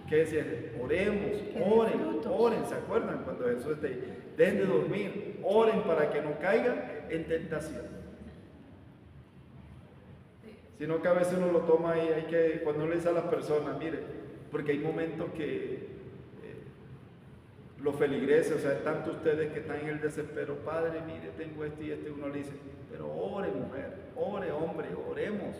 ¿Qué decía? Oremos, oren, ¿se acuerdan? Cuando Jesús dejen de dormir, oren para que no caigan en tentación. Sino que a veces uno lo toma ahí, cuando uno le dice a las personas, mire, porque hay momentos que los feligreses, o sea, tanto ustedes que están en el desespero, Padre, mire, tengo esto y esto, y uno le dice, pero ore mujer, ore hombre, oremos.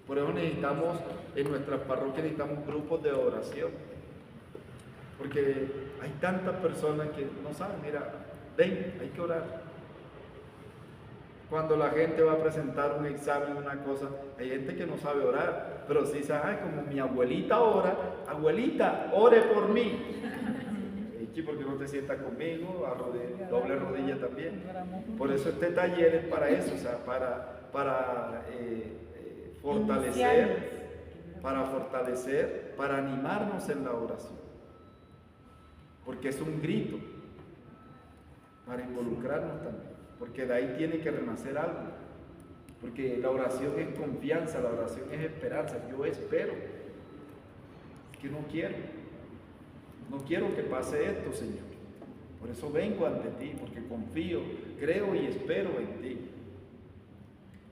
Por eso necesitamos, en nuestras parroquias necesitamos grupos de oración, porque hay tantas personas que no saben, mira, ven, hay que orar. Cuando la gente va a presentar un examen, una cosa, hay gente que no sabe orar, pero sí sabe, como mi abuelita ora, abuelita, ore por mí. ¿Y por qué no te sientas conmigo? Doble rodilla también. Por eso este taller es para eso, o sea, para fortalecer, para animarnos en la oración. Porque es un grito para involucrarnos también. Porque de ahí tiene que renacer algo. Porque la oración es confianza, la oración es esperanza. Yo espero. Es que no quiero que pase esto, Señor. Por eso vengo ante ti, porque confío, creo y espero en ti.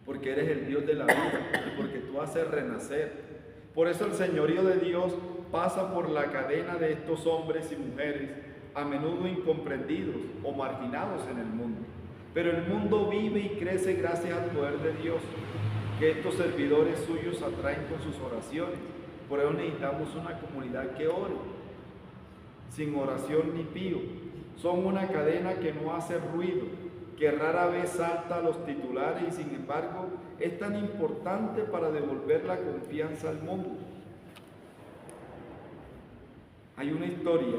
Porque eres el Dios de la vida y porque tú haces renacer. Por eso el señorío de Dios pasa por la cadena de estos hombres y mujeres, a menudo incomprendidos o marginados en el mundo. Pero el mundo vive y crece gracias al poder de Dios, que estos servidores suyos atraen con sus oraciones. Por eso necesitamos una comunidad que ore, sin oración ni pío. Son una cadena que no hace ruido, que rara vez salta a los titulares y sin embargo es tan importante para devolver la confianza al mundo. Hay una historia,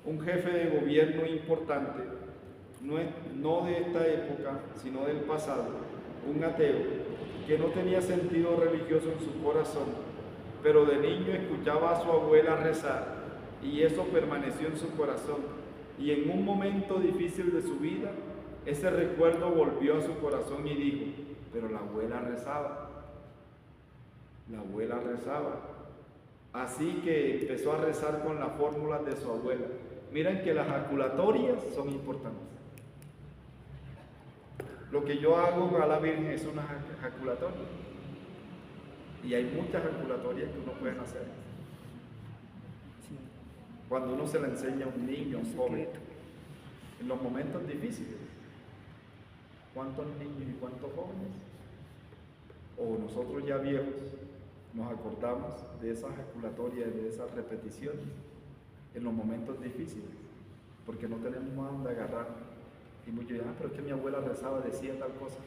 un jefe de gobierno importante, no de esta época, sino del pasado, un ateo, que no tenía sentido religioso en su corazón, pero de niño escuchaba a su abuela rezar y eso permaneció en su corazón. Y en un momento difícil de su vida, ese recuerdo volvió a su corazón y dijo, pero la abuela rezaba. La abuela rezaba. Así que empezó a rezar con las fórmulas de su abuela. Miren que las jaculatorias son importantes. Lo que yo hago a la Virgen es una jaculatoria. Y hay muchas jaculatorias que uno puede hacer. Cuando uno se la enseña a un niño, a un joven, en los momentos difíciles. ¿Cuántos niños y cuántos jóvenes? O nosotros ya viejos nos acordamos de esas ejaculatorias, de esas repeticiones en los momentos difíciles, porque no tenemos más donde agarrar. Y muchos dicen, pero es que mi abuela rezaba, decía tal cosa.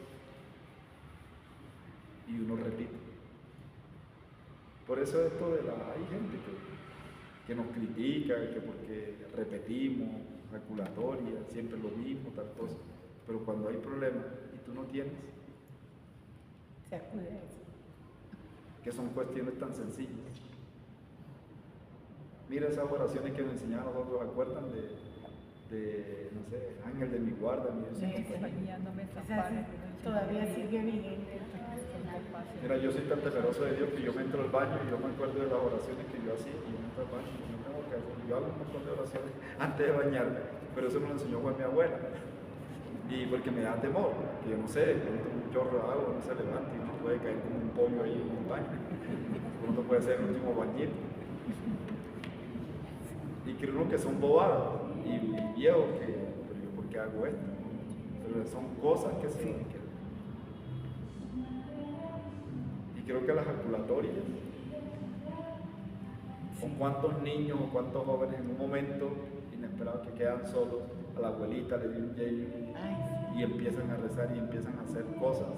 Y uno repite. Por eso esto hay gente que nos critica, que porque repetimos, ejaculatoria, siempre lo mismo, tal cosa. Pero cuando hay problemas y tú no tienes, se acude a eso. Que son cuestiones tan sencillas. Mira esas oraciones que nos enseñaban nosotros, ¿acuerdan de, no sé, ángel de mi guarda, mi Dios. Esa todavía sigue vigente. Mira, yo soy tan temeroso de Dios que yo me entro al baño y yo me acuerdo de las oraciones que yo hacía y yo me entro al baño y no tengo que hacer. Yo hago un montón de oraciones antes de bañarme, pero eso me lo enseñó fue mi abuela. Y porque me da temor, que yo no sé, de pronto un chorro de agua no se levanta y uno puede caer como un pollo ahí en el baño. Uno puede ser el último bañito. Y creo uno que son bobadas y viejos que, pero yo ¿por qué hago esto? Pero son cosas que se dan. Y creo que las jaculatorias, o cuántos niños o cuántos jóvenes en un momento inesperado que quedan solos, a la abuelita le dio un yello y empiezan a rezar y empiezan a hacer cosas,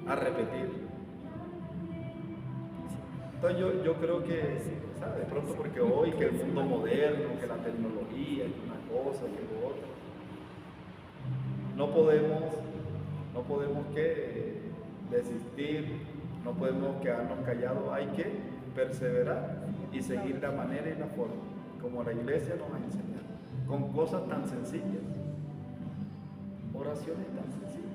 a repetir. Entonces yo creo que, ¿sabes? De pronto porque hoy que el mundo moderno, que la tecnología, que una cosa, que lo otro, no podemos que desistir, no podemos quedarnos callados, hay que perseverar y seguir la manera y la forma, como la iglesia nos ha enseñado, con cosas tan sencillas, oraciones tan sencillas,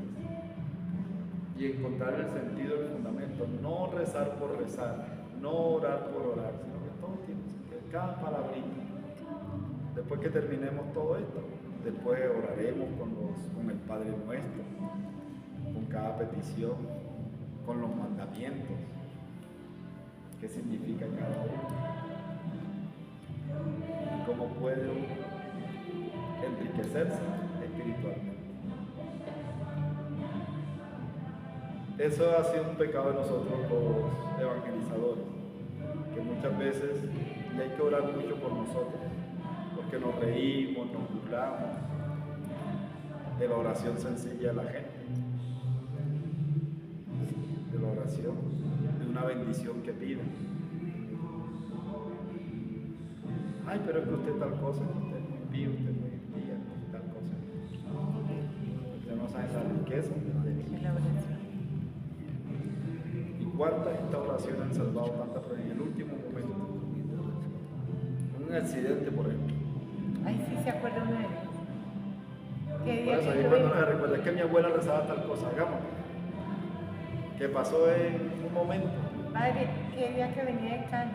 y encontrar el sentido del fundamento, no rezar por rezar, no orar por orar, sino que todo tiene sentido, cada palabrita. Después que terminemos todo esto, después oraremos con el Padre Nuestro, con cada petición, con los mandamientos, qué significa cada uno, y cómo puede enriquecerse espiritualmente. Eso ha sido un pecado de nosotros los evangelizadores, que muchas veces y hay que orar mucho por nosotros, porque nos reímos, nos burlamos de la oración sencilla de la gente, de la oración, de una bendición que piden. Ay, pero es que usted tal cosa, usted es muy pío, usted es muy pía, tal cosa. Usted no sabe la riqueza de la oración. ¿Y cuántas estas oraciones han salvado tantas personas en el último momento? Un accidente, por ejemplo. Ay, sí, se acuerda uno de ellos. ¿Qué Por día eso, que ahí yo cuando vi? nos recuerda, es que mi abuela rezaba tal cosa, hagamos. Que pasó en un momento. Padre, ¿qué día que venía de Cali?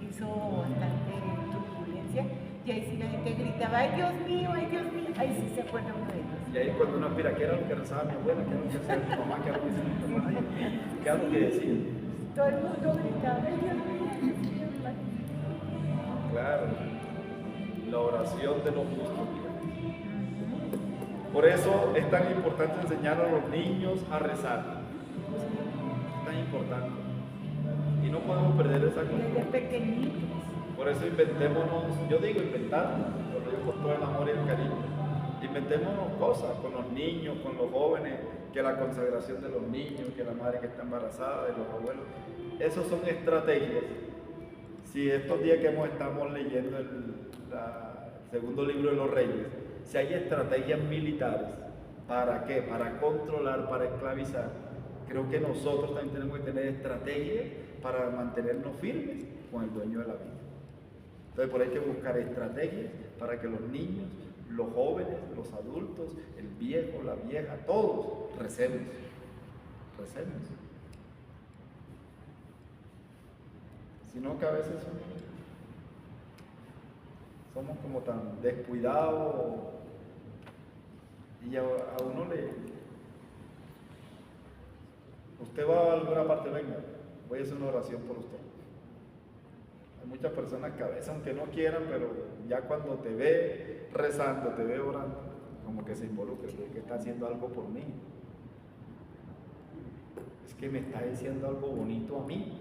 Hizo bastante turbulencia. Y ahí sí la gente gritaba, ay Dios mío, ay Dios mío. Ahí sí se acuerda uno de ellos. Y ahí cuando uno aspira, ¿qué era lo que rezaba mi abuela? ¿Qué era lo que hacía mi mamá? ¿Qué era lo que decía mi papá? ¿Qué era lo que decía? Todo el mundo gritaba, ay Dios mío, ay Dios mío. Claro, la oración de los justos. Por eso es tan importante enseñar a los niños a rezar. Es tan importante. Y no podemos perder esa Desde costumbre. pequeñitos. Por eso inventémonos, yo digo inventarnos, lo digo con todo el amor y el cariño. Inventémonos cosas con los niños, con los jóvenes, que la consagración de los niños, que la madre que está embarazada, de los abuelos. Esas son estrategias. Si estos días que estamos leyendo el segundo libro de los Reyes, si hay estrategias militares, ¿para qué? Para controlar, para esclavizar. Creo que nosotros también tenemos que tener estrategias para mantenernos firmes con el dueño de la vida. Entonces por ahí hay que buscar estrategias para que los niños, los jóvenes, los adultos, el viejo, la vieja, todos recemos. Recemos. Sino que a veces somos como tan descuidados y a uno usted va a alguna parte, venga, voy a hacer una oración por usted. Hay muchas personas que a veces, aunque no quieran, pero ya cuando te ve rezando, te ve orando, como que se involucra, que está haciendo algo por mí. Es que me está diciendo algo bonito a mí.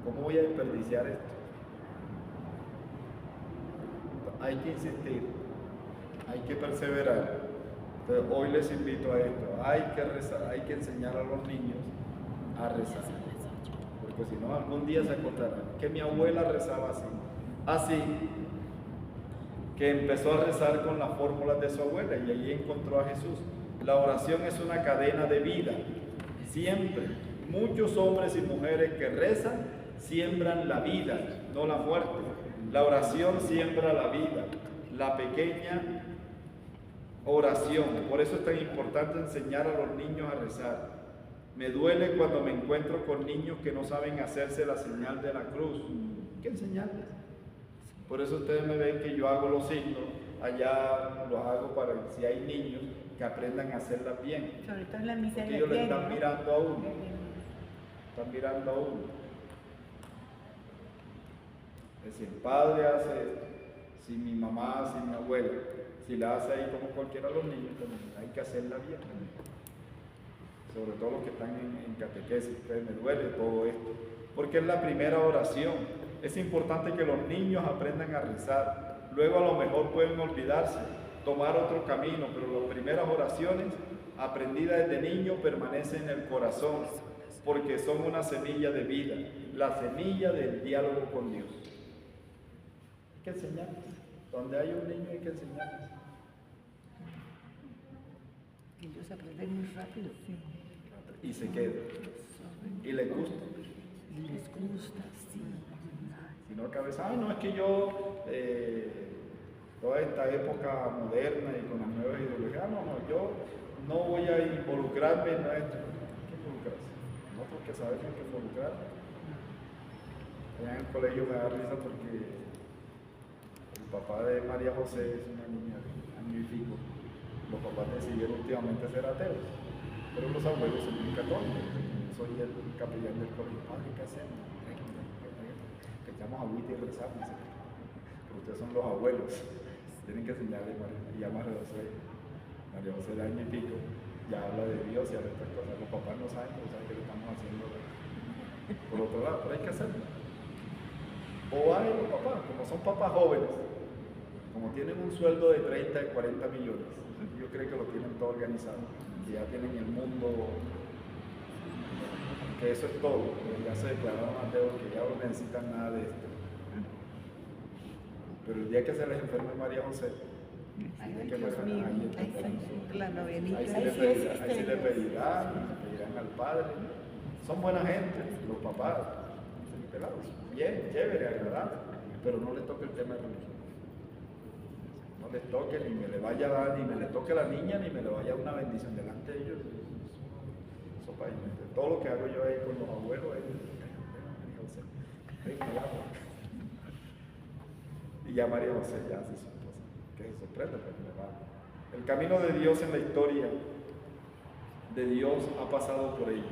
¿Cómo voy a desperdiciar esto? Hay que insistir, hay que perseverar. Entonces, hoy les invito a esto, hay que rezar, hay que enseñar a los niños a rezar. Porque si no, algún día se acordarán que mi abuela rezaba así. Así que empezó a rezar con las fórmulas de su abuela y allí encontró a Jesús. La oración es una cadena de vida. Siempre, muchos hombres y mujeres que rezan siembran la vida, no la muerte. La oración siembra la vida, la pequeña oración. Por eso es tan importante enseñar a los niños a rezar. Me duele cuando me encuentro con niños que no saben hacerse la señal de la cruz. Hay que enseñarles. Por eso ustedes me ven que yo hago los signos, allá los hago para que si hay niños que aprendan a hacerlas bien. Sobre todo en la misa Porque de ellos le diario, están ¿no? mirando a uno. Están mirando a uno. Es decir, el padre hace esto, si mi mamá, si mi abuela, si la hace ahí como cualquiera de los niños, también hay que hacerla bien. Sobre todo los que están en catequesis, me duele todo esto, porque es la primera oración. Es importante que los niños aprendan a rezar, luego a lo mejor pueden olvidarse, tomar otro camino, pero las primeras oraciones aprendidas desde niño permanecen en el corazón, porque son una semilla de vida, la semilla del diálogo con Dios. Hay que enseñarles, donde hay un niño hay que enseñarles. Ellos aprenden muy rápido. Sí. Y se queda, y les gusta. Y les gusta, sí. Si no cabeza, no, es que yo, toda esta época moderna y con las nuevas ideologías, no, yo no voy a involucrarme en esto. Hay que involucrarse, no porque sabemos que involucrarse. Allá en el colegio me da risa porque el papá de María José es una niña de año y pico. Los papás decidieron últimamente ser ateos, pero los abuelos son muy católicos. Soy el capellán del colegio. ¿Qué hacemos? Que echamos agüita y rezamos. Pero ustedes son los abuelos. Tienen que enseñarle a María José. María José de año y pico ya habla de Dios y habla de estas cosas. Los papás no saben, pero saben que lo estamos haciendo. Por otro lado, pero hay que hacerlo. O hay los papás, como son papás jóvenes, como tienen un sueldo de 30 y 40 millones, yo creo que lo tienen todo organizado, que ya tienen el mundo, que eso es todo, ya se declararon ateos, que ya no necesitan nada de esto. Pero el día que se les enferme María José, Ay, que Dios ahí mío, está. la novenita. Ahí sí le pedirán al padre. Son buena gente, los papás, pelados, bien, chévere, agradable, pero no les toque el tema de religión. No les toque, ni me le vaya a dar, ni me le toque a la niña, ni me le vaya a dar una bendición delante de ellos. Eso para ellos. Todo lo que hago yo ahí con los abuelos es María José, venga el agua. Y ya María José ya hace su cosa, que se sorprende, pero me va. El camino de Dios en la historia de Dios ha pasado por ellos.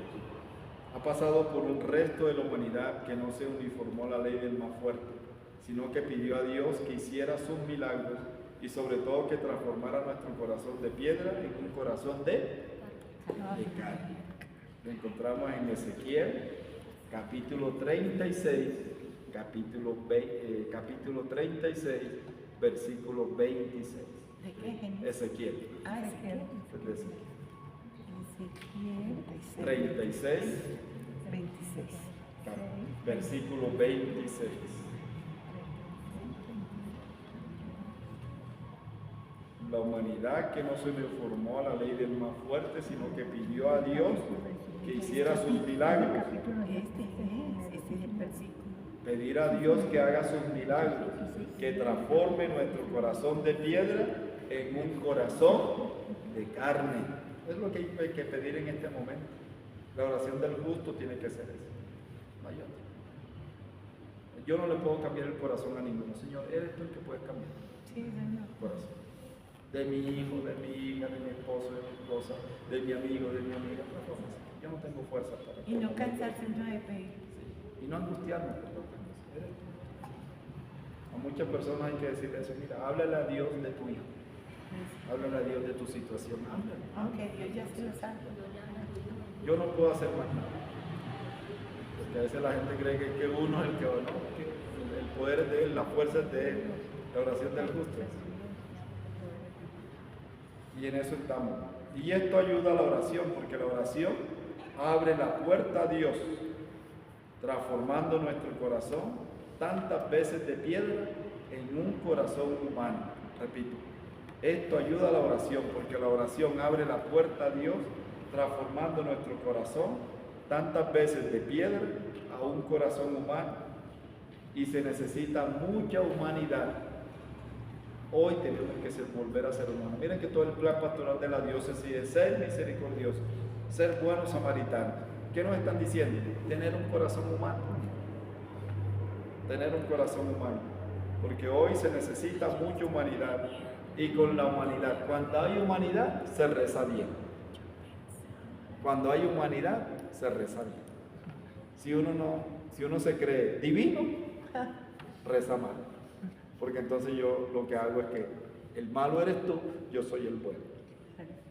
Ha pasado por un resto de la humanidad que no se uniformó a la ley del más fuerte, sino que pidió a Dios que hiciera sus milagros y sobre todo que transformara nuestro corazón de piedra en un corazón de carne. Lo encontramos en Ezequiel, capítulo 36, capítulo 36, versículo 26. ¿De qué? Ezequiel. Ezequiel. De Ezequiel. Ezequiel 36, 26. versículo 26. La humanidad que no se uniformó a la ley del más fuerte, sino que pidió a Dios que hiciera sus milagros. Este es el versículo. Pedir a Dios que haga sus milagros, que transforme nuestro corazón de piedra en un corazón de carne. Es lo que hay que pedir en este momento. La oración del justo tiene que ser eso. No hay otra. Yo no le puedo cambiar el corazón a ninguno. Señor, eres tú el que puedes cambiar Sí, Señor. el corazón. De mi hijo, de mi hija, de mi esposo, de mi esposa, de mi amigo, de mi amiga. Yo no tengo fuerza para Y no cansarse uno de pedir. y no angustiarnos por lo que nos eres tú. A muchas personas hay que decirle eso. Mira, háblale a Dios de tu hijo. Háblale a Dios de tu situación. Háblale. Aunque Dios ya se lo sabe. Yo no puedo hacer más nada. Porque a veces la gente cree que uno es el que va, no, que el poder es de él, la fuerza es de él, la oración del justo. Y en eso estamos. Y esto ayuda a la oración, porque la oración abre la puerta a Dios, transformando nuestro corazón tantas veces de piedra en un corazón humano. Repito, esto ayuda a la oración, porque la oración abre la puerta a Dios, transformando nuestro corazón tantas veces de piedra a un corazón humano. y se necesita mucha humanidad. Hoy tenemos que volver a ser humanos. Miren que todo el plan pastoral de la diócesis es ser misericordioso, ser buenos samaritanos. ¿Qué nos están diciendo? Tener un corazón humano. Tener un corazón humano. Porque hoy se necesita mucha humanidad. Y con la humanidad, cuando hay humanidad, se reza bien. Cuando hay humanidad, se reza bien. Si uno se cree divino, reza mal. Porque entonces yo lo que hago es que el malo eres tú, yo soy el bueno.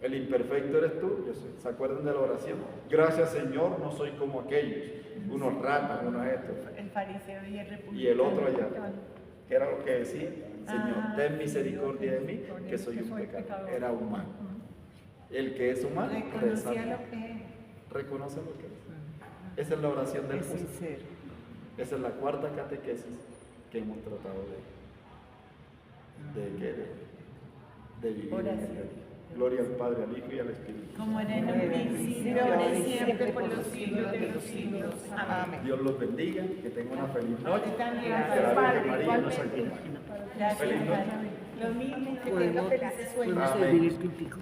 El imperfecto eres tú, yo soy. ¿Se acuerdan de la oración? Gracias, Señor, no soy como aquellos, unos ratas, unos estos. El fariseo y el republicano. Y el otro allá, que era lo que decía, Señor, ten misericordia de mí, que soy un pecador. Era humano. El que es humano, reza. Reconocía lo que era. Reconoce lo que es. Esa es la oración del Es justo. sincero. Esa es la cuarta catequesis que hemos tratado de vivir. Oración. Gloria al Padre, al Hijo y al Espíritu. Como era en el principio, ahora y siempre, por los siglos de los siglos. Amén. Dios los bendiga, que tengan una feliz noche. También, Que la Padre, Virgen María nos igualmente. acompañe. Gracias, Feliz noche. Padre. Lo mismo, que tenga Podemos felices sueños. servir el crítico.